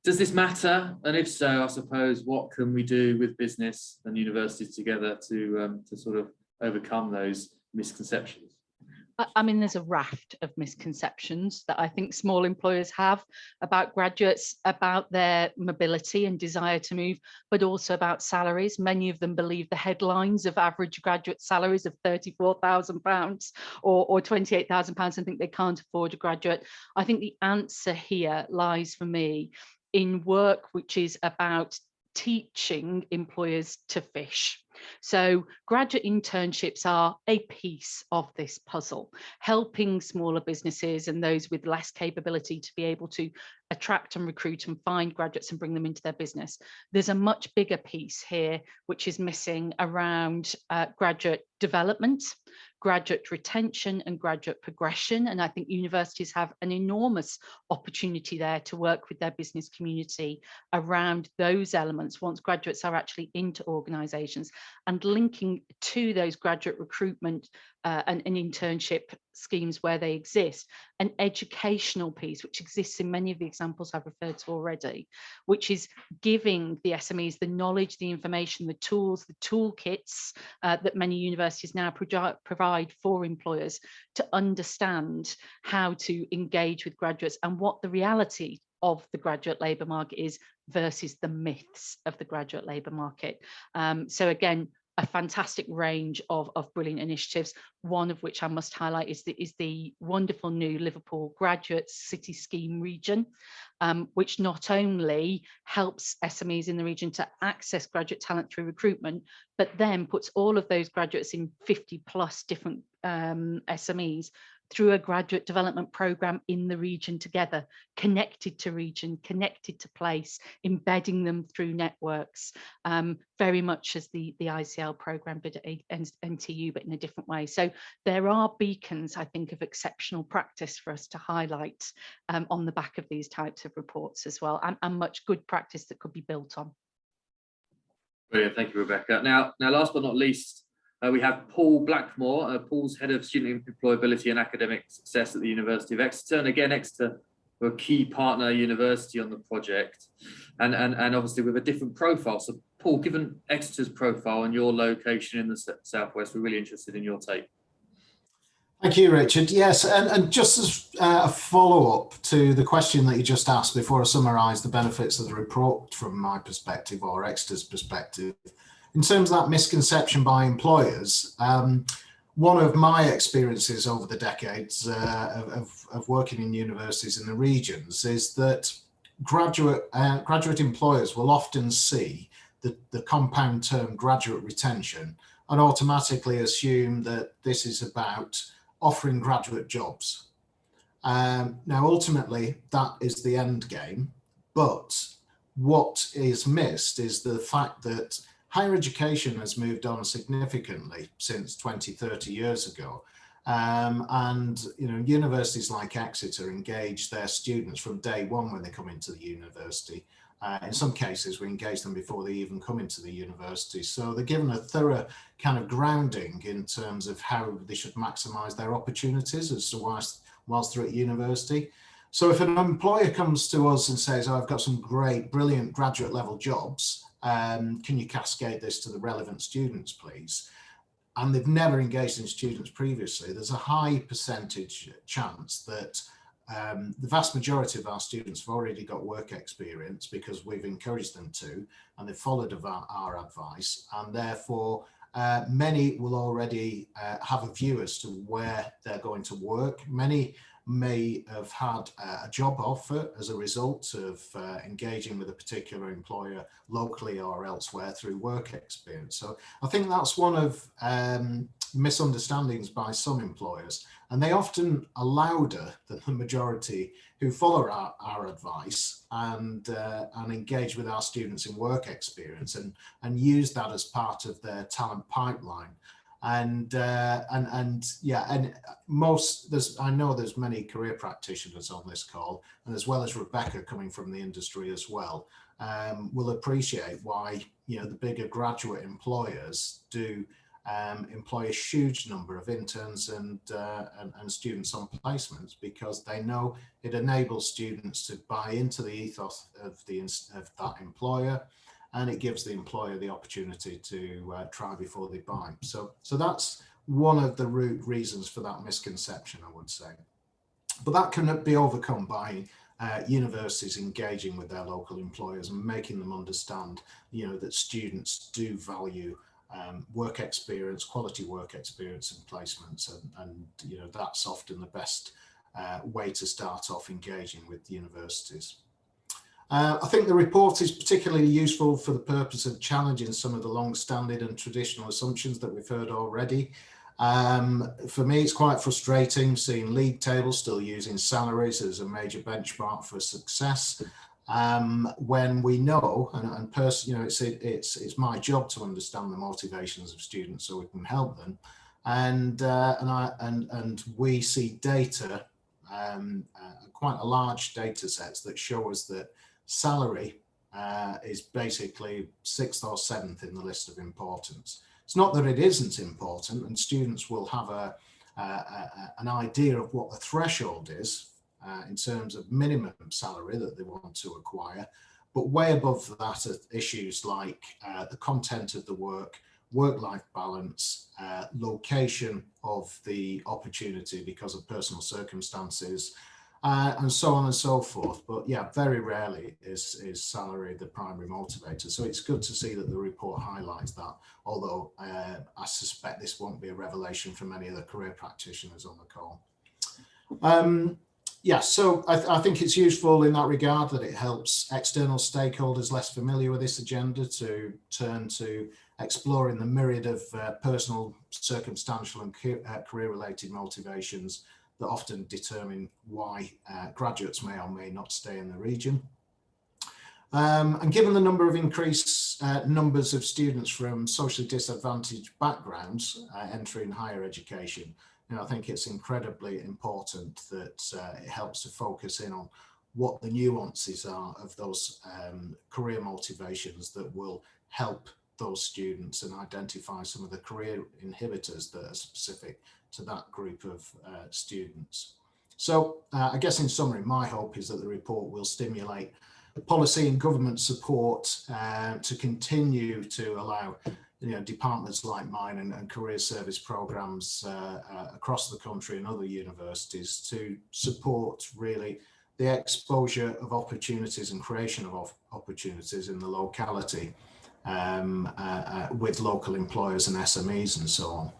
does this matter? And if so, I suppose, what can we do with business and universities together to sort of overcome those misconceptions? I mean, there's a raft of misconceptions that I think small employers have about graduates, about their mobility and desire to move, but also about salaries. Many of them believe the headlines of average graduate salaries of £34,000 or £28,000 and think they can't afford a graduate. I think the answer here lies for me in work which is about teaching employers to fish. So graduate internships are a piece of this puzzle, helping smaller businesses and those with less capability to be able to attract and recruit and find graduates and bring them into their business. There's a much bigger piece here which is missing around graduate development, graduate retention and graduate progression. And I think universities have an enormous opportunity there to work with their business community around those elements once graduates are actually into organisations, and linking to those graduate recruitment and internship schemes where they exist, an educational piece which exists in many of the examples I've referred to already, which is giving the SMEs the knowledge, the information, the tools, the toolkits that many universities now provide for employers to understand how to engage with graduates and what the reality of the graduate labour market is versus the myths of the graduate labour market. So again, a fantastic range of brilliant initiatives, one of which I must highlight is the wonderful new Liverpool Graduate City Scheme region, which not only helps SMEs in the region to access graduate talent through recruitment, but then puts all of those graduates in 50 plus different SMEs through a graduate development programme in the region together, connected to region, connected to place, embedding them through networks, very much as the ICL programme did at NTU, but in a different way. So there are beacons, I think, of exceptional practice for us to highlight on the back of these types of reports as well, and much good practice that could be built on. Brilliant, thank you, Rebecca. Now, last but not least, we have Paul Blackmore. Paul's Head of Student Employability and Academic Success at the University of Exeter. And again, Exeter were a key partner university on the project, and obviously with a different profile. So Paul, given Exeter's profile and your location in the Southwest, we're really interested in your take. Thank you, Richard. Yes, and just as a follow-up to the question that you just asked before I summarise the benefits of the report from my perspective or Exeter's perspective, in terms of that misconception by employers, one of my experiences over the decades of working in universities in the regions is that graduate employers will often see the compound term graduate retention and automatically assume that this is about offering graduate jobs. Now, ultimately, that is the end game, but what is missed is the fact that higher education has moved on significantly since 20, 30 years ago. And universities like Exeter engage their students from day one when they come into the university. In some cases, we engage them before they even come into the university. So they're given a thorough kind of grounding in terms of how they should maximize their opportunities as to whilst they're at university. So if an employer comes to us and says, oh, I've got some great, brilliant graduate level jobs, can you cascade this to the relevant students, please? And they've never engaged in students previously, there's a high percentage chance that the vast majority of our students have already got work experience because we've encouraged them to, and they've followed our advice, and therefore many will already have a view as to where they're going to work. Many may have had a job offer as a result of engaging with a particular employer locally or elsewhere through work experience. So I think that's one of misunderstandings by some employers, and they often are louder than the majority who follow our advice and engage with our students in work experience and use that as part of their talent pipeline. And I know there's many career practitioners on this call, and as well as Rebecca coming from the industry as well, will appreciate why the bigger graduate employers do employ a huge number of interns and students on placements, because they know it enables students to buy into the ethos of that employer, and it gives the employer the opportunity to try before they buy. So that's one of the root reasons for that misconception, I would say. But that can be overcome by universities engaging with their local employers and making them understand, that students do value work experience, quality work experience and placements, and that's often the best way to start off engaging with universities. I think the report is particularly useful for the purpose of challenging some of the long-standing and traditional assumptions that we've heard already. For me, it's quite frustrating seeing league tables still using salaries as a major benchmark for success, when we know, and personally, it's my job to understand the motivations of students so we can help them, and we see data, quite a large data sets that show us that salary is basically 6th or 7th in the list of importance. It's not that it isn't important, and students will have an idea of what the threshold is in terms of minimum salary that they want to acquire, but way above that are issues like the content of the work, work-life balance, location of the opportunity because of personal circumstances, and so on and so forth. But yeah, very rarely is salary the primary motivator. So it's good to see that the report highlights that, although I suspect this won't be a revelation for many of the career practitioners on the call. Yeah, so I think it's useful in that regard that it helps external stakeholders less familiar with this agenda to turn to exploring the myriad of personal, circumstantial and career-related motivations that often determine why graduates may or may not stay in the region. And given the number of increased numbers of students from socially disadvantaged backgrounds entering higher education, I think it's incredibly important that it helps to focus in on what the nuances are of those career motivations that will help those students and identify some of the career inhibitors that are specific to that group of students. So I guess in summary, my hope is that the report will stimulate policy and government support to continue to allow departments like mine and career service programs across the country and other universities to support really the exposure of opportunities and creation of opportunities in the locality with local employers and SMEs and so on.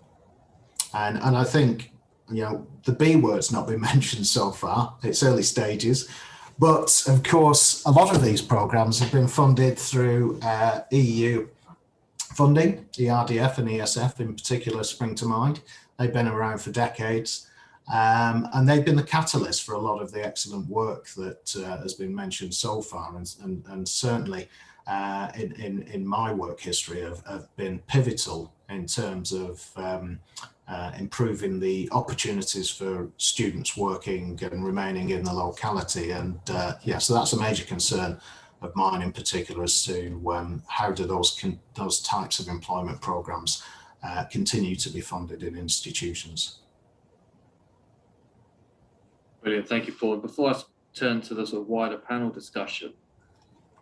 And I think, the B word's not been mentioned so far. It's early stages. But of course, a lot of these programs have been funded through EU funding. ERDF and ESF in particular spring to mind. They've been around for decades, and they've been the catalyst for a lot of the excellent work that has been mentioned so far, and certainly in my work history have been pivotal in terms of improving the opportunities for students working and remaining in the locality. And yeah, so that's a major concern of mine in particular as to how do those types of employment programs continue to be funded in institutions. Brilliant, thank you, Paul. Before I turn to the sort of wider panel discussion,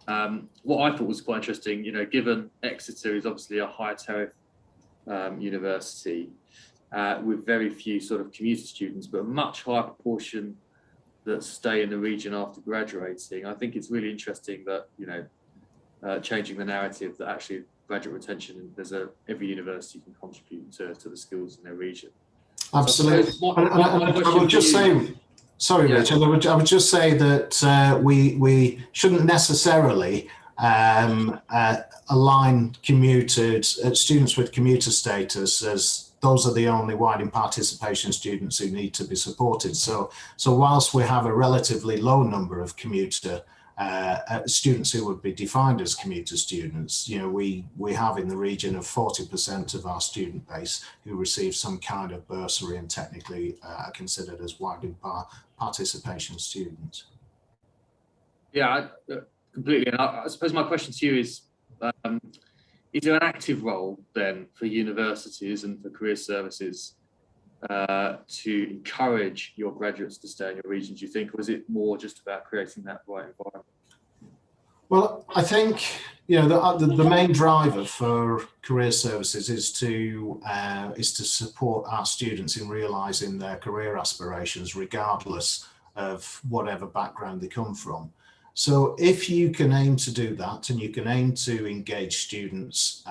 what I thought was quite interesting, you know, given Exeter is obviously a high tariff university with very few sort of commuter students, but a much higher proportion that stay in the region after graduating. I think it's really interesting that, you know, changing the narrative that actually graduate retention, every university can contribute to the skills in their region. Absolutely. So I would just say, sorry, yeah. Richard, I would just say that we shouldn't necessarily align students with commuter status as those are the only widening participation students who need to be supported. So whilst we have a relatively low number of commuter students who would be defined as commuter students, you know, we have in the region of 40% of our student base who receive some kind of bursary and technically are considered as widening participation students. Yeah, completely. And I suppose my question to you is there an active role then for universities and for career services to encourage your graduates to stay in your region, do you think, or is it more just about creating that right environment? Well, I think, you know, the main driver for career services is to support our students in realising their career aspirations, regardless of whatever background they come from. So if you can aim to do that, and you can aim to engage students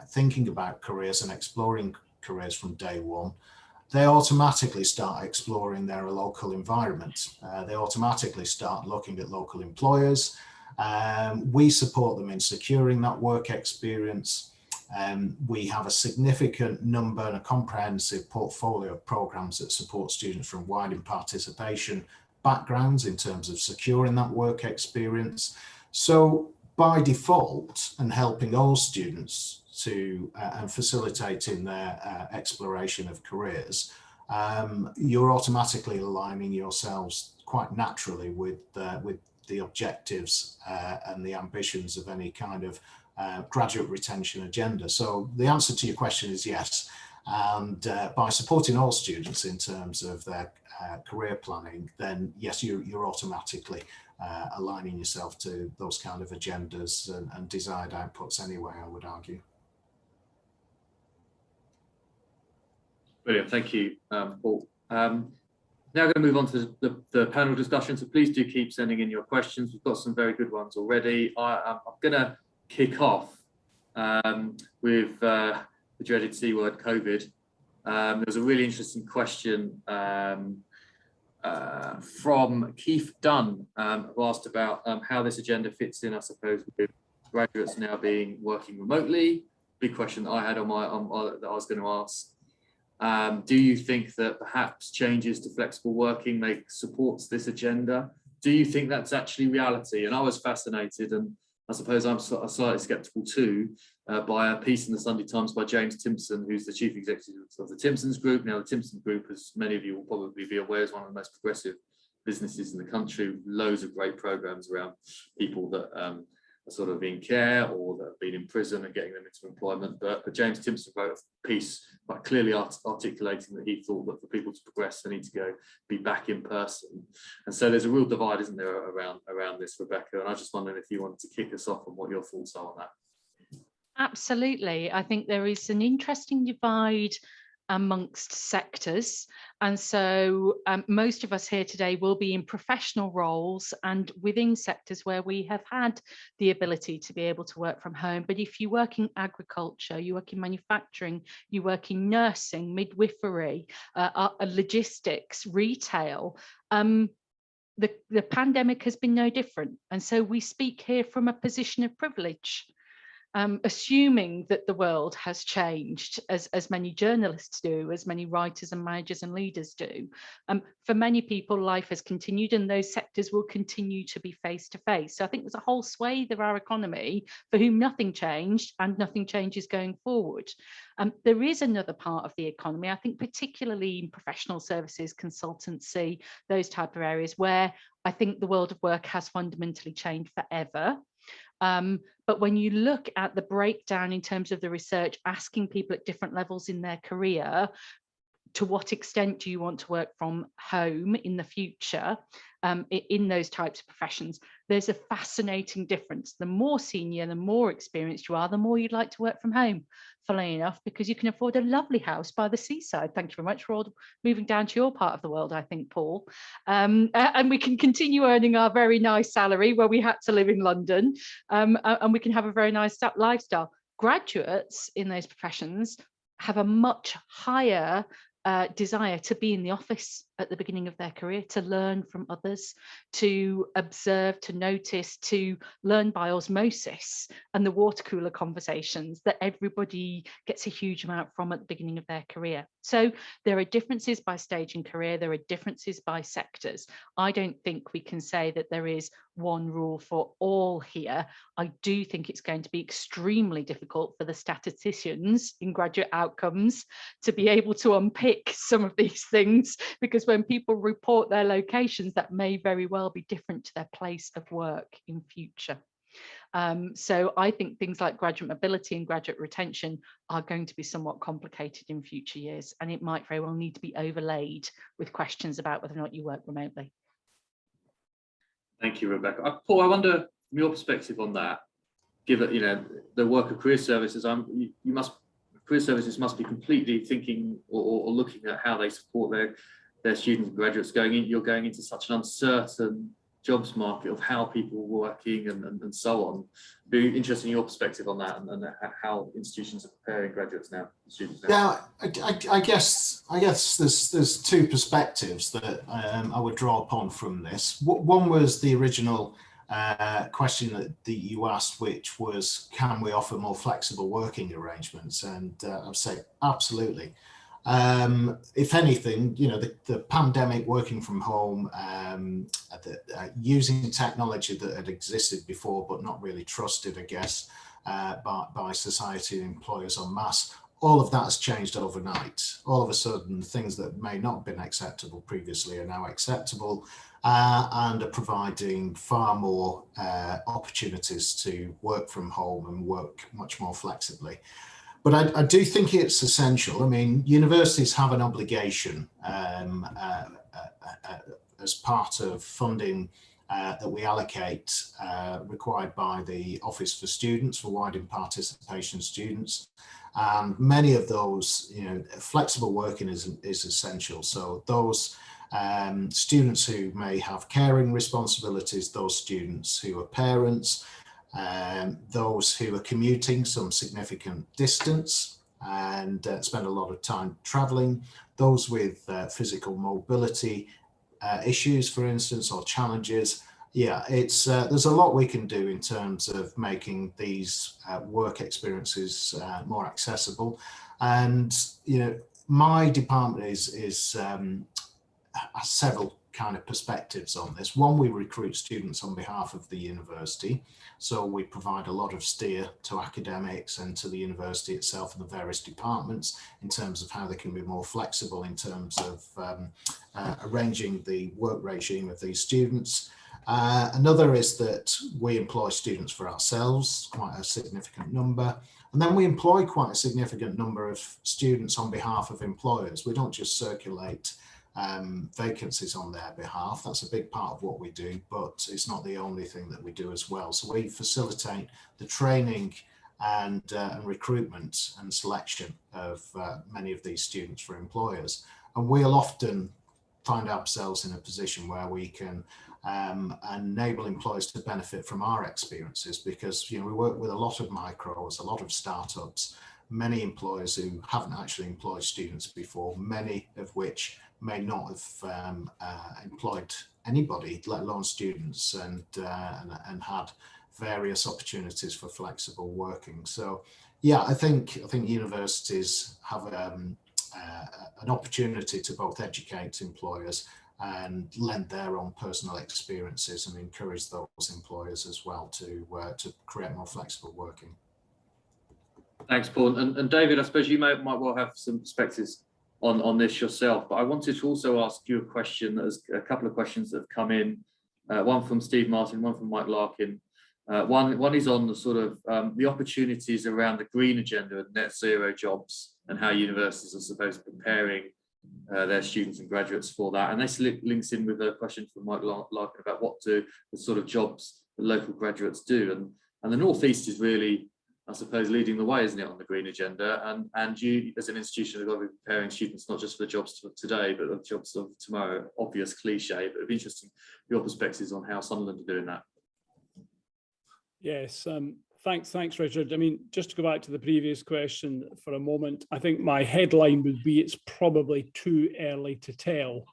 thinking about careers and exploring careers from day one, they automatically start exploring their local environment. They automatically start looking at local employers. We support them in securing that work experience. We have a significant number and a comprehensive portfolio of programs that support students from widening participation backgrounds in terms of securing that work experience. So by default, and helping all students to and facilitating their exploration of careers, you're automatically aligning yourselves quite naturally with the objectives and the ambitions of any kind of graduate retention agenda. So the answer to your question is yes. And by supporting all students in terms of their career planning, then yes, you're automatically aligning yourself to those kind of agendas and desired outputs anyway, I would argue. Brilliant, thank you, Paul. Now I'm going to move on to the panel discussion, so please do keep sending in your questions. We've got some very good ones already. I'm going to kick off with the dreaded C word, COVID. There was a really interesting question from Keith Dunn, who asked about how this agenda fits in, I suppose, with graduates now working remotely. Big question that I had that I was going to ask. Do you think that perhaps changes to flexible working supports this agenda? Do you think that's actually reality? And I was fascinated, and I suppose I'm slightly sceptical too, by a piece in the Sunday Times by James Timpson, who's the chief executive of the Timpsons Group. Now, the Timpson Group, as many of you will probably be aware, is one of the most progressive businesses in the country, with loads of great programs around people that are sort of in care or that have been in prison and getting them into employment. But James Timpson wrote a piece quite clearly articulating that he thought that for people to progress, they need to be back in person. And so there's a real divide, isn't there, around this, Rebecca? And I was just wondering if you wanted to kick us off on what your thoughts are on that. Absolutely. I think there is an interesting divide amongst sectors. And so most of us here today will be in professional roles and within sectors where we have had the ability to be able to work from home. But if you work in agriculture, you work in manufacturing, you work in nursing, midwifery, logistics, retail, the pandemic has been no different. And so we speak here from a position of privilege. assuming that the world has changed, as many journalists do, as many writers and managers and leaders do. For many people, life has continued and those sectors will continue to be face to face. So I think there's a whole swathe of our economy for whom nothing changed and nothing changes going forward. There is another part of the economy, I think particularly in professional services, consultancy, those type of areas where I think the world of work has fundamentally changed forever. But when you look at the breakdown in terms of the research, asking people at different levels in their career, to what extent do you want to work from home in the future in those types of professions, there's a fascinating difference. The more senior, the more experienced you are, the more you'd like to work from home, funnily enough, because you can afford a lovely house by the seaside. Thank you very much for all moving down to your part of the world, I think, Paul. And we can continue earning our very nice salary where we had to live in London, and we can have a very nice lifestyle. Graduates in those professions have a much higher desire to be in the office at the beginning of their career, to learn from others, to observe, to notice, to learn by osmosis, and the water cooler conversations that everybody gets a huge amount from at the beginning of their career. So there are differences by stage in career, there are differences by sectors. I don't think we can say that there is one rule for all here. I do think it's going to be extremely difficult for the statisticians in graduate outcomes to be able to unpick some of these things, because when people report their locations, that may very well be different to their place of work in future. So I think things like graduate mobility and graduate retention are going to be somewhat complicated in future years, and it might very well need to be overlaid with questions about whether or not you work remotely. Thank you, Rebecca. Paul, I wonder from your perspective on that, given the work of career services, career services must be completely thinking or looking at how they support their students and graduates you're going into such an uncertain jobs market of how people are working and so on. Be interested in your perspective on that and how institutions are preparing graduates now, students now. Yeah, I guess there's two perspectives that I would draw upon from this. One was the original question that you asked, which was, can we offer more flexible working arrangements? And I'd say absolutely. If anything, the pandemic, working from home, using technology that had existed before but not really trusted, I guess, by society and employers en masse, all of that has changed overnight. All of a sudden, things that may not have been acceptable previously are now acceptable and are providing far more opportunities to work from home and work much more flexibly. But I do think it's essential. I mean, universities have an obligation as part of funding that we allocate, required by the Office for Students, for widened participation students. And many of those, flexible working is essential. So those students who may have caring responsibilities, those students who are parents, those who are commuting some significant distance and spend a lot of time traveling, those with physical mobility issues, for instance, or challenges. Yeah, there's a lot we can do in terms of making these work experiences more accessible. And my department has several kind of perspectives on this. One, we recruit students on behalf of the university. So we provide a lot of steer to academics and to the university itself and the various departments in terms of how they can be more flexible in terms of arranging the work regime of these students. Another is that we employ students for ourselves, quite a significant number. And then we employ quite a significant number of students on behalf of employers. We don't just circulate vacancies on their behalf. That's a big part of what we do, but it's not the only thing that we do as well. So we facilitate the training and recruitment and selection of many of these students for employers. And we'll often find ourselves in a position where we can enable employers to benefit from our experiences, because we work with a lot of micros, a lot of startups, many employers who haven't actually employed students before, many of which may not have employed anybody, let alone students, and had various opportunities for flexible working. So yeah, I think universities have an opportunity to both educate employers and lend their own personal experiences and encourage those employers as well to create more flexible working. Thanks, Paul. And David, I suppose you might well have some perspectives on this yourself, but I wanted to also ask you a question. There's a couple of questions that have come in, one from Steve Martin, one from Mike Larkin. One is on the sort of the opportunities around the green agenda and net zero jobs and how universities are supposed to be preparing their students and graduates for that. And this links in with a question from Mike Larkin about what do the sort of jobs that local graduates do. And the North East is really, I suppose, leading the way, isn't it, on the green agenda? And you, as an institution, have got to be preparing students not just for the jobs of today, but the jobs of tomorrow. Obvious cliche, but it'd be interesting your perspectives on how Sunderland are doing that. Yes, thanks, Richard. I mean, just to go back to the previous question for a moment, I think my headline would be it's probably too early to tell.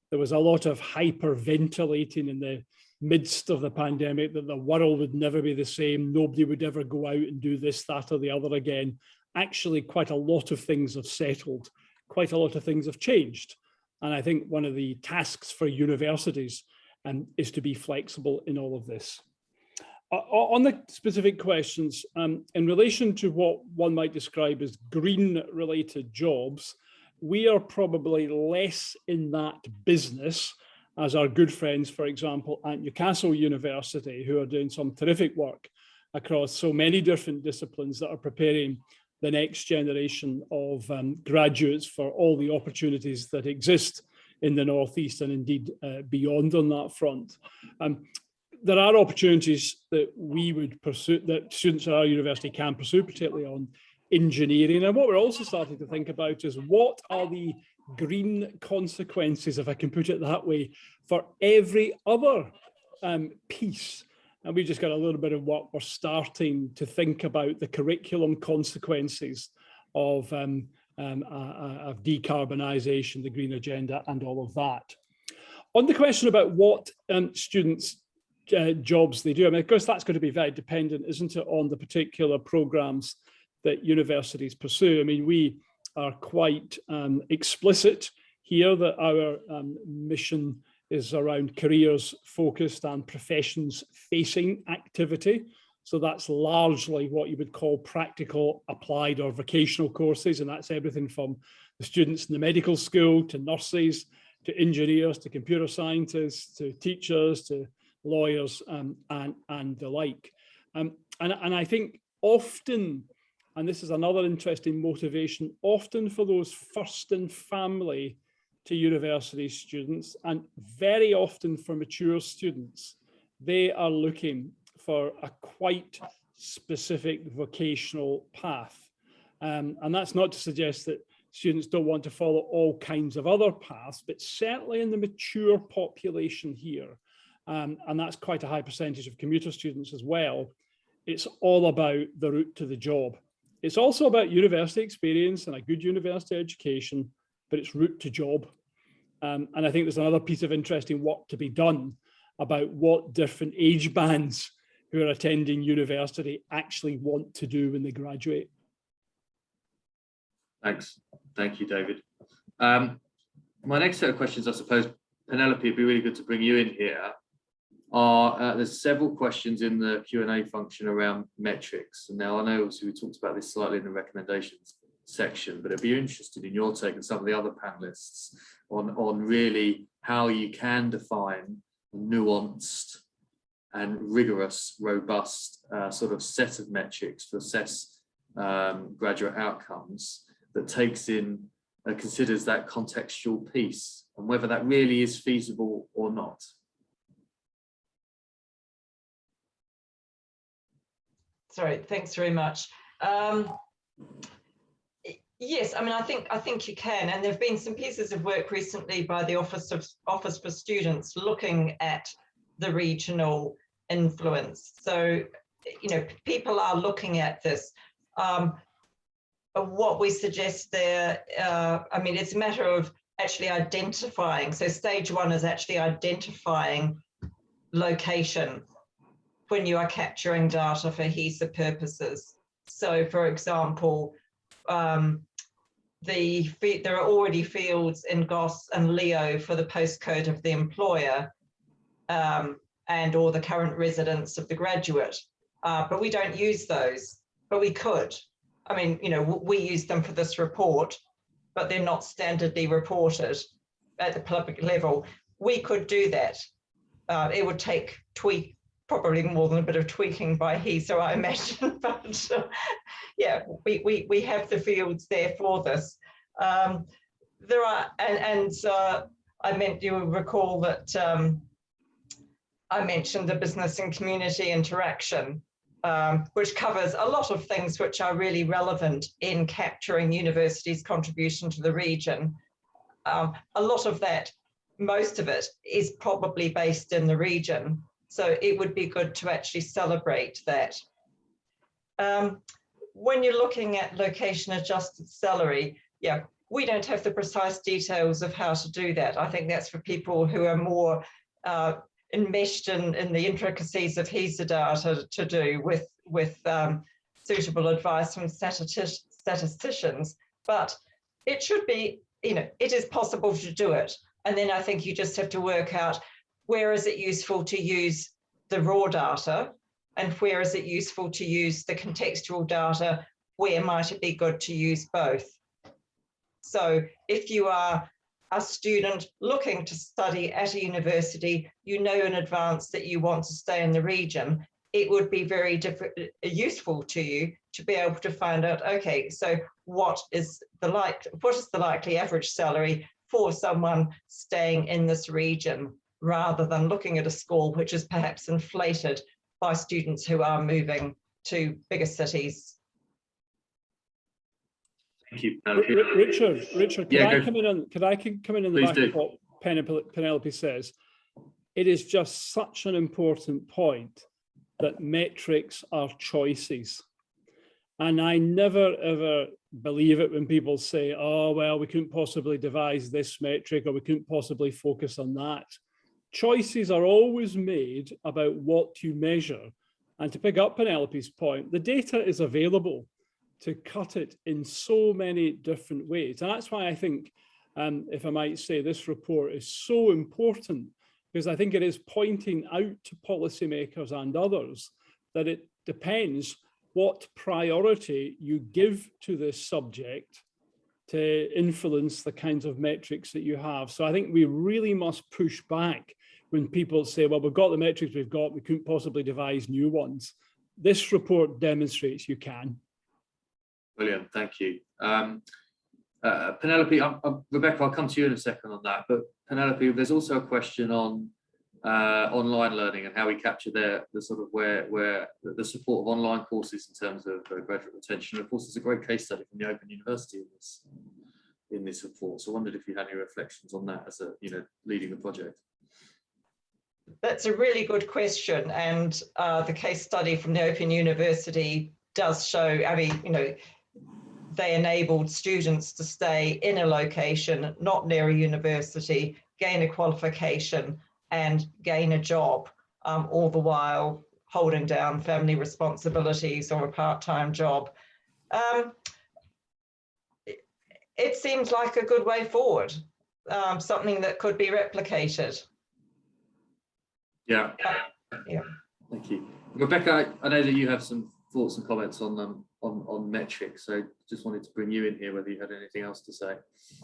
There was a lot of hyperventilating in the midst of the pandemic that the world would never be the same, nobody would ever go out and do this, that or the other again. Actually, quite a lot of things have settled, quite a lot of things have changed. And I think one of the tasks for universities is to be flexible in all of this. On the specific questions, in relation to what one might describe as green-related jobs, we are probably less in that business as our good friends, for example, at Newcastle University, who are doing some terrific work across so many different disciplines that are preparing the next generation of graduates for all the opportunities that exist in the North East and indeed beyond on that front. There are opportunities that we would pursue, that students at our university can pursue, particularly on engineering. And what we're also starting to think about is what are the green consequences, if I can put it that way, for every other piece. And we just got a little bit of what we're starting to think about the curriculum consequences of decarbonisation, the green agenda, and all of that. On the question about what students' jobs they do, I mean, of course, that's going to be very dependent, isn't it, on the particular programmes that universities pursue. I mean, we are quite explicit here that our mission is around careers focused and professions facing activity. So that's largely what you would call practical, applied or vocational courses. And that's everything from the students in the medical school to nurses, to engineers, to computer scientists, to teachers, to lawyers and the like. And I think often, and this is another interesting motivation, often for those first in family to university students, and very often for mature students, they are looking for a quite specific vocational path. And that's not to suggest that students don't want to follow all kinds of other paths, but certainly in the mature population here, and that's quite a high percentage of commuter students as well, it's all about the route to the job. It's also about university experience and a good university education, but it's route to job. And I think there's another piece of interesting work to be done about what different age bands who are attending university actually want to do when they graduate. Thanks. Thank you, David. My next set of questions, I suppose, Penelope, it'd be really good to bring you in here. There's several questions in the Q&A function around metrics. And now I know obviously we talked about this slightly in the recommendations section, but I'd be interested in your take and some of the other panelists on really how you can define a nuanced and rigorous, robust sort of set of metrics to assess graduate outcomes that takes in and considers that contextual piece and whether that really is feasible or not. Sorry, thanks very much. Yes, I mean, I think you can, and there have been some pieces of work recently by the Office for Students looking at the regional influence. So, you know, people are looking at this. What we suggest there, I mean, it's a matter of actually identifying. So stage one is actually identifying location when you are capturing data for HESA purposes. So, for example, there are already fields in GOS and Leo for the postcode of the employer and or the current residence of the graduate, but we don't use those, but we could. I mean, you know, we use them for this report, but they're not standardly reported at the public level. We could do that. It would take probably more than a bit of tweaking by HESA, I imagine, but yeah, we have the fields there for this. There are, I meant you will recall that I mentioned the business and community interaction, which covers a lot of things which are really relevant in capturing universities' contribution to the region. A lot of that, most of it, is probably based in the region. So it would be good to actually celebrate that. When you're looking at location adjusted salary, yeah, we don't have the precise details of how to do that. I think that's for people who are more enmeshed in the intricacies of HESA data to do with suitable advice from statisticians. But it should be, you know, it is possible to do it. And then I think you just have to work out where is it useful to use the raw data and where is it useful to use the contextual data, where might it be good to use both. So if you are a student looking to study at a university, you know in advance that you want to stay in the region, it would be very useful to you to be able to find out, okay, so what is the likely average salary for someone staying in this region, rather than looking at a school which is perhaps inflated by students who are moving to bigger cities. Thank you, Richard, could I come in on the back of what Penelope says? It is just such an important point that metrics are choices. And I never, ever believe it when people say, oh, well, we couldn't possibly devise this metric or we couldn't possibly focus on that. Choices are always made about what you measure. And to pick up Penelope's point, the data is available to cut it in so many different ways. And that's why I think, if I might say, this report is so important, because I think it is pointing out to policymakers and others that it depends what priority you give to this subject to influence the kinds of metrics that you have. So I think we really must push back when people say, well, we've got the metrics we've got, we couldn't possibly devise new ones. This report demonstrates you can. Brilliant, thank you. Penelope, Rebecca, I'll come to you in a second on that, but Penelope, there's also a question on online learning and how we capture the sort of where the support of online courses in terms of graduate retention. Of course, there's a great case study from the Open University in this report. So I wondered if you had any reflections on that as leading the project. That's a really good question, and the case study from the Open University does show, I mean, they enabled students to stay in a location, not near a university, gain a qualification and gain a job, all the while holding down family responsibilities or a part-time job. It seems like a good way forward, something that could be replicated. Yeah. Yeah. Thank you. Rebecca, I know that you have some thoughts and comments on metrics, so just wanted to bring you in here, whether you had anything else to say.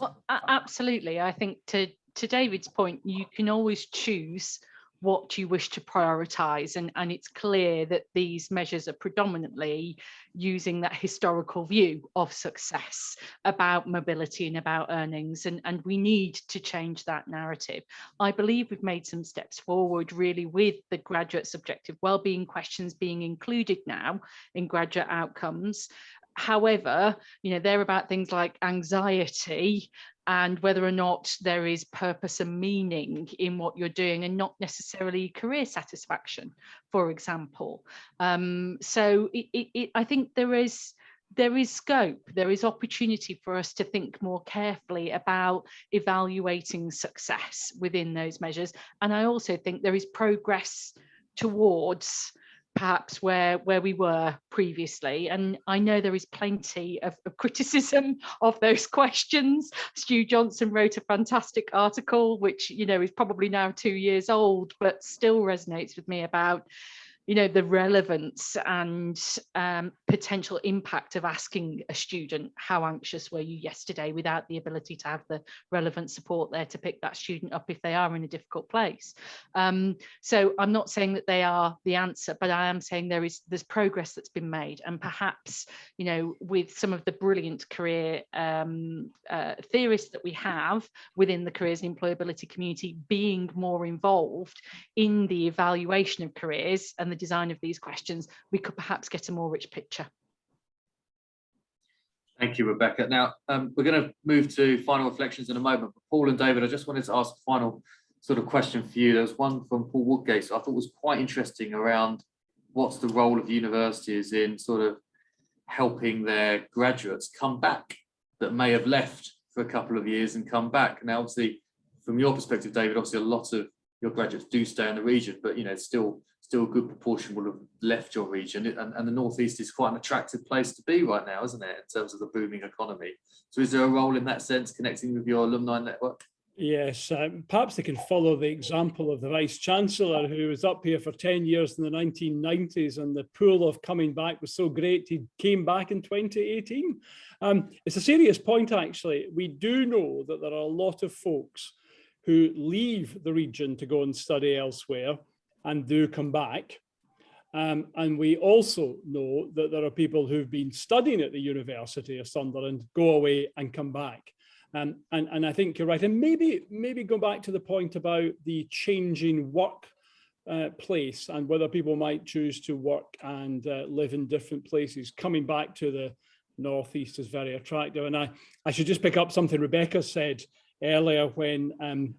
Well, absolutely. I think to David's point, you can always choose what you wish to prioritise, and it's clear that these measures are predominantly using that historical view of success about mobility and about earnings, and we need to change that narrative. I believe we've made some steps forward really with the graduate subjective wellbeing questions being included now in graduate outcomes. However, they're about things like anxiety and whether or not there is purpose and meaning in what you're doing, and not necessarily career satisfaction, for example. So I think there is scope, there is opportunity for us to think more carefully about evaluating success within those measures. And I also think there is progress towards perhaps where we were previously. And I know there is plenty of criticism of those questions. Stu Johnson wrote a fantastic article, which, you know, is probably now 2 years old, but still resonates with me about, you know, the relevance and potential impact of asking a student, how anxious were you yesterday, without the ability to have the relevant support there to pick that student up if they are in a difficult place. So I'm not saying that they are the answer, but I am saying there's progress that's been made, and perhaps, you know, with some of the brilliant career theorists that we have within the careers and employability community being more involved in the evaluation of careers and the design of these questions, we could perhaps get a more rich picture. Thank you, Rebecca. Now, we're going to move to final reflections in a moment. But Paul and David, I just wanted to ask a final sort of question for you. There was one from Paul Woodgate, so I thought was quite interesting around what's the role of universities in sort of helping their graduates come back that may have left for a couple of years and come back. Now, obviously, from your perspective, David, obviously a lot of your graduates do stay in the region, but, you know, still a good proportion will have left your region, and the Northeast is quite an attractive place to be right now, isn't it, in terms of the booming economy? So is there a role in that sense, connecting with your alumni network? Yes, perhaps they can follow the example of the Vice-Chancellor, who was up here for 10 years in the 1990s, and the pool of coming back was so great, he came back in 2018. It's a serious point, actually. We do know that there are a lot of folks who leave the region to go and study elsewhere and do come back. And we also know that there are people who've been studying at the University of Sunderland, go away and come back. And I think you're right. And maybe go back to the point about the changing work place and whether people might choose to work and live in different places. Coming back to the Northeast is very attractive. And I should just pick up something Rebecca said earlier when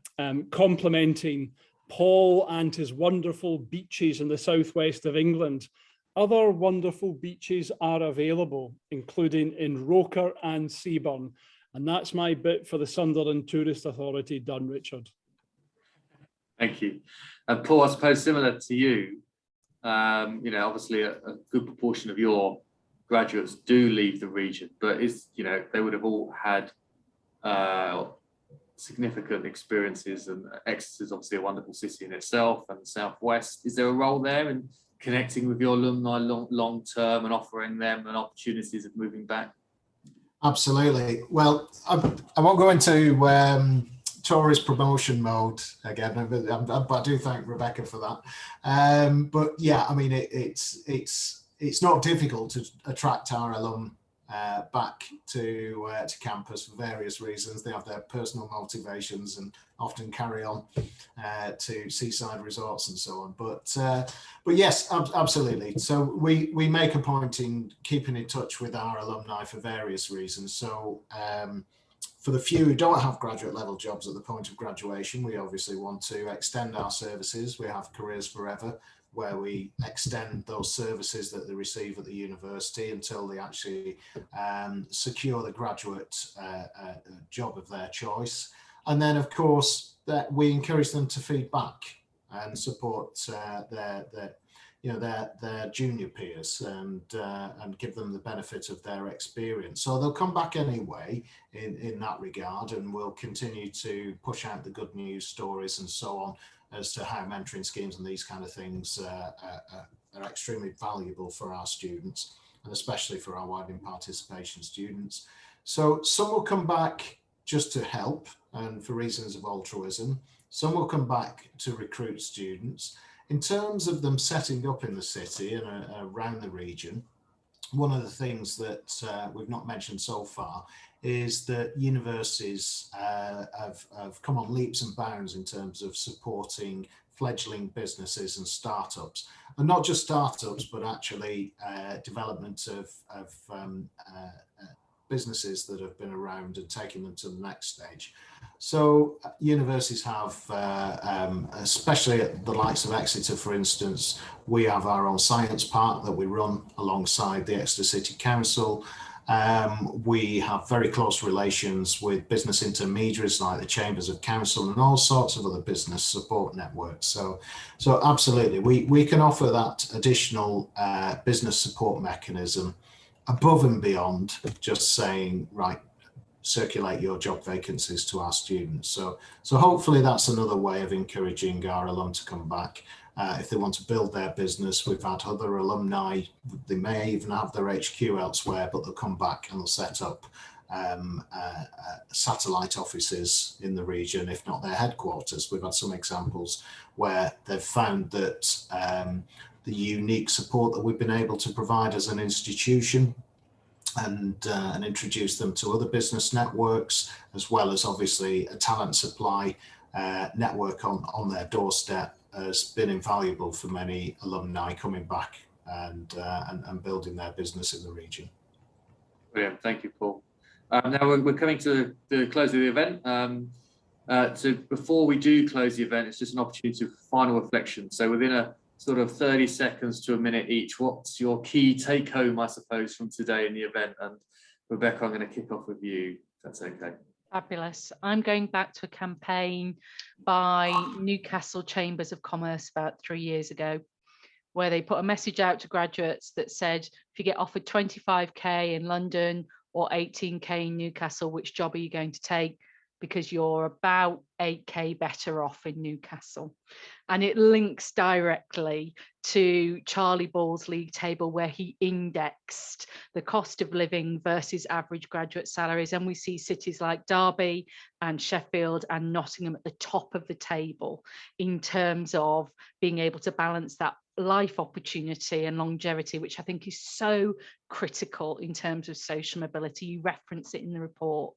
complimenting Paul and his wonderful beaches in the southwest of England. Other wonderful beaches are available, including in Roker and Seaburn. And that's my bit for the Sunderland Tourist Authority done, Richard. Thank you. And Paul, I suppose similar to you, you know, obviously a good proportion of your graduates do leave the region, but they would have all had significant experiences, and Exeter is obviously a wonderful city in itself, and the Southwest. Is there a role there in connecting with your alumni long term and offering them an opportunities of moving back? Absolutely. Well, I won't go into tourist promotion mode again, but I do thank Rebecca for that. But yeah, I mean, it's not difficult to attract our alum back to campus for various reasons. They have their personal motivations and often carry on to seaside resorts and so on. But yes, absolutely. So we make a point in keeping in touch with our alumni for various reasons. So for the few who don't have graduate level jobs at the point of graduation, we obviously want to extend our services. We have Careers Forever, where we extend those services that they receive at the university until they actually secure the graduate job of their choice. And then, of course, that we encourage them to feed back and support their junior peers and give them the benefit of their experience. So they'll come back anyway in that regard, and we'll continue to push out the good news stories and so on as to how mentoring schemes and these kind of things are extremely valuable for our students, and especially for our widening participation students. So some will come back just to help and for reasons of altruism. Some will come back to recruit students. In terms of them setting up in the city and around the region, one of the things that we've not mentioned so far is that universities have come on leaps and bounds in terms of supporting fledgling businesses and startups, and not just startups, but actually development of businesses that have been around and taking them to the next stage. So universities have, especially at the likes of Exeter, for instance, we have our own science park that we run alongside the Exeter City Council. We have very close relations with business intermediaries like the Chambers of Council and all sorts of other business support networks. So absolutely, we can offer that additional business support mechanism above and beyond just saying, right, circulate your job vacancies to our students. So hopefully that's another way of encouraging our alum to come back. If they want to build their business, we've had other alumni, they may even have their HQ elsewhere, but they'll come back and they'll set up satellite offices in the region, if not their headquarters. We've had some examples where they've found that the unique support that we've been able to provide as an institution and introduce them to other business networks, as well as obviously a talent supply network on their doorstep, has been invaluable for many alumni coming back and building their business in the region. Brilliant, thank you, Paul. Now we're coming to the close of the event. So before we do close the event, it's just an opportunity for final reflection. So within a sort of 30 seconds to a minute each, what's your key take home, I suppose, from today in the event? And Rebecca, I'm going to kick off with you, if that's okay. Fabulous. I'm going back to a campaign by Newcastle Chambers of Commerce about 3 years ago, where they put a message out to graduates that said, if you get offered 25k in London or 18k in Newcastle, which job are you going to take? Because you're about 8k better off in Newcastle. And it links directly to Charlie Ball's league table, where he indexed the cost of living versus average graduate salaries. And we see cities like Derby and Sheffield and Nottingham at the top of the table in terms of being able to balance that life opportunity and longevity, which I think is so critical in terms of social mobility. You reference it in the report.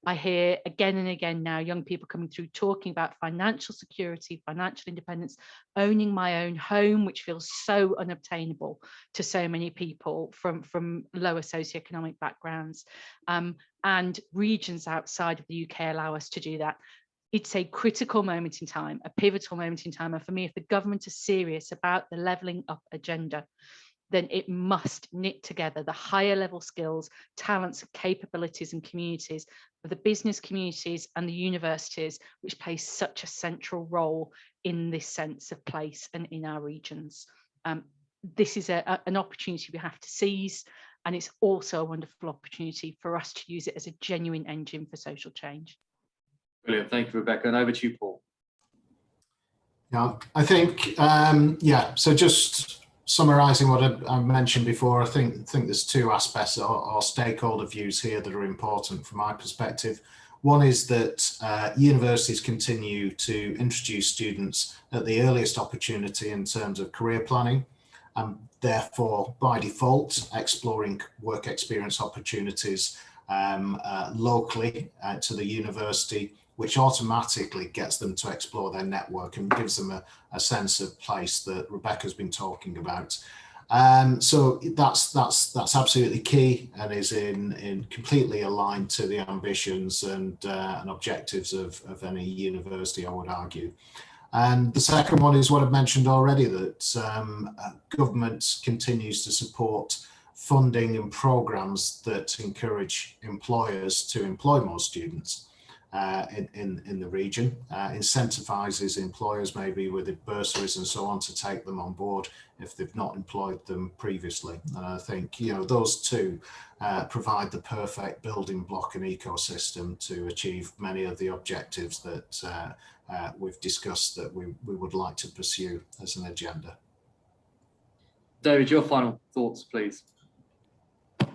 I hear again and again now young people coming through talking about financial security, financial independence, owning my own home, which feels so unobtainable to so many people from lower socioeconomic backgrounds. And regions outside of the UK allow us to do that. It's a critical moment in time, a pivotal moment in time. And for me, if the government is serious about the levelling up agenda, then it must knit together the higher level skills, talents, capabilities and communities of the business communities and the universities, which play such a central role in this sense of place and in our regions. This is an opportunity we have to seize, and it's also a wonderful opportunity for us to use it as a genuine engine for social change. Brilliant, thank you, Rebecca. And over to you, Paul. Yeah, I think, so just summarising what I mentioned before, I think there's two aspects or stakeholder views here that are important from my perspective. One is that universities continue to introduce students at the earliest opportunity in terms of career planning, and therefore by default exploring work experience opportunities locally to the university, which automatically gets them to explore their network and gives them a sense of place that Rebecca's been talking about. So that's absolutely key and is in completely aligned to the ambitions and objectives of any university, I would argue. And the second one is what I've mentioned already, that government continues to support funding and programs that encourage employers to employ more students in the region, incentivizes employers maybe with bursaries and so on to take them on board if they've not employed them previously. And I think, those two provide the perfect building block and ecosystem to achieve many of the objectives that we've discussed that we would like to pursue as an agenda. David, your final thoughts, please.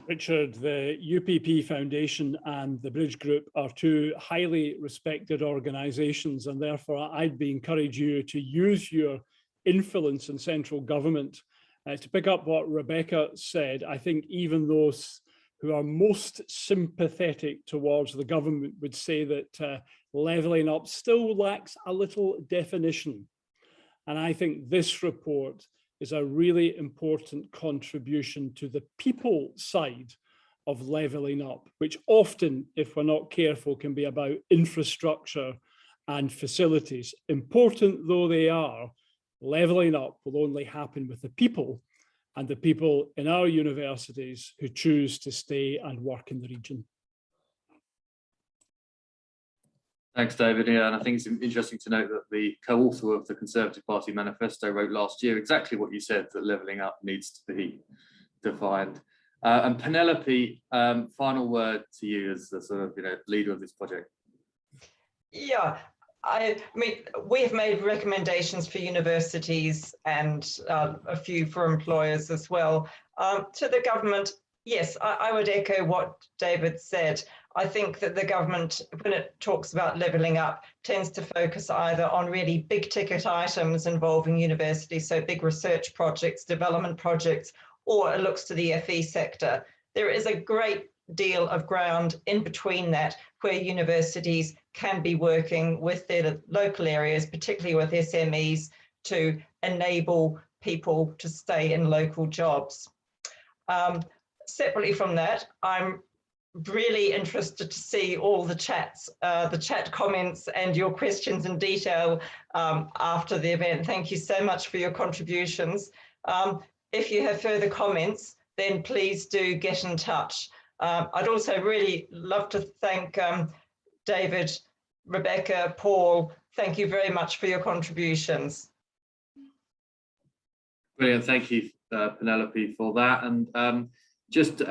Richard, the UPP Foundation and the Bridge Group are two highly respected organisations, and therefore I'd encourage you to use your influence in central government. To pick up what Rebecca said, I think even those who are most sympathetic towards the government would say that levelling up still lacks a little definition. And I think this report is a really important contribution to the people side of levelling up, which often, if we're not careful, can be about infrastructure and facilities. Important though they are, levelling up will only happen with the people, and the people in our universities who choose to stay and work in the region. Thanks, David. Yeah, and I think it's interesting to note that the co-author of the Conservative Party manifesto wrote last year exactly what you said, that levelling up needs to be defined. And Penelope, final word to you as the sort of leader of this project. Yeah, I mean, we have made recommendations for universities and a few for employers as well. To the government, yes, I would echo what David said. I think that the government, when it talks about levelling up, tends to focus either on really big ticket items involving universities, so big research projects, development projects, or it looks to the FE sector. There is a great deal of ground in between that where universities can be working with their local areas, particularly with SMEs, to enable people to stay in local jobs. Separately from that, I'm really interested to see all the chats, the chat comments and your questions in detail after the event. Thank you so much for your contributions. If you have further comments, then please do get in touch. I'd also really love to thank David, Rebecca, Paul. Thank you very much for your contributions. Brilliant. Thank you, Penelope, for that. And just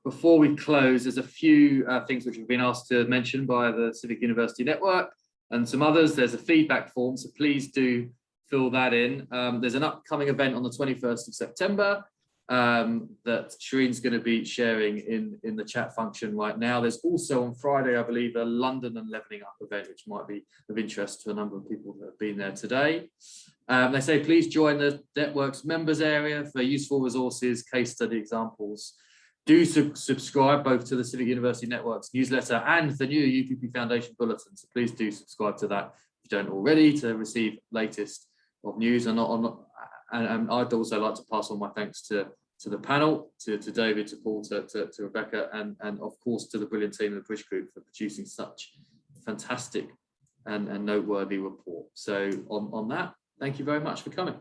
before we close, there's a few things which have been asked to mention by the Civic University Network and some others. There's a feedback form, so please do fill that in. There's an upcoming event on the 21st of September that Shireen's going to be sharing in the chat function right now. There's also on Friday, I believe, a London and Levelling Up event, which might be of interest to a number of people that have been there today. They say, please join the network's members area for useful resources, case study examples. Do subscribe both to the Civic University Network's newsletter and the new UPP Foundation bulletin. So please do subscribe to that if you don't already, to receive latest of news. And I'd also like to pass on my thanks to the panel, to David, to Paul, to Rebecca, and of course to the brilliant team of the Bridge Group for producing such fantastic and noteworthy report. So on that, thank you very much for coming.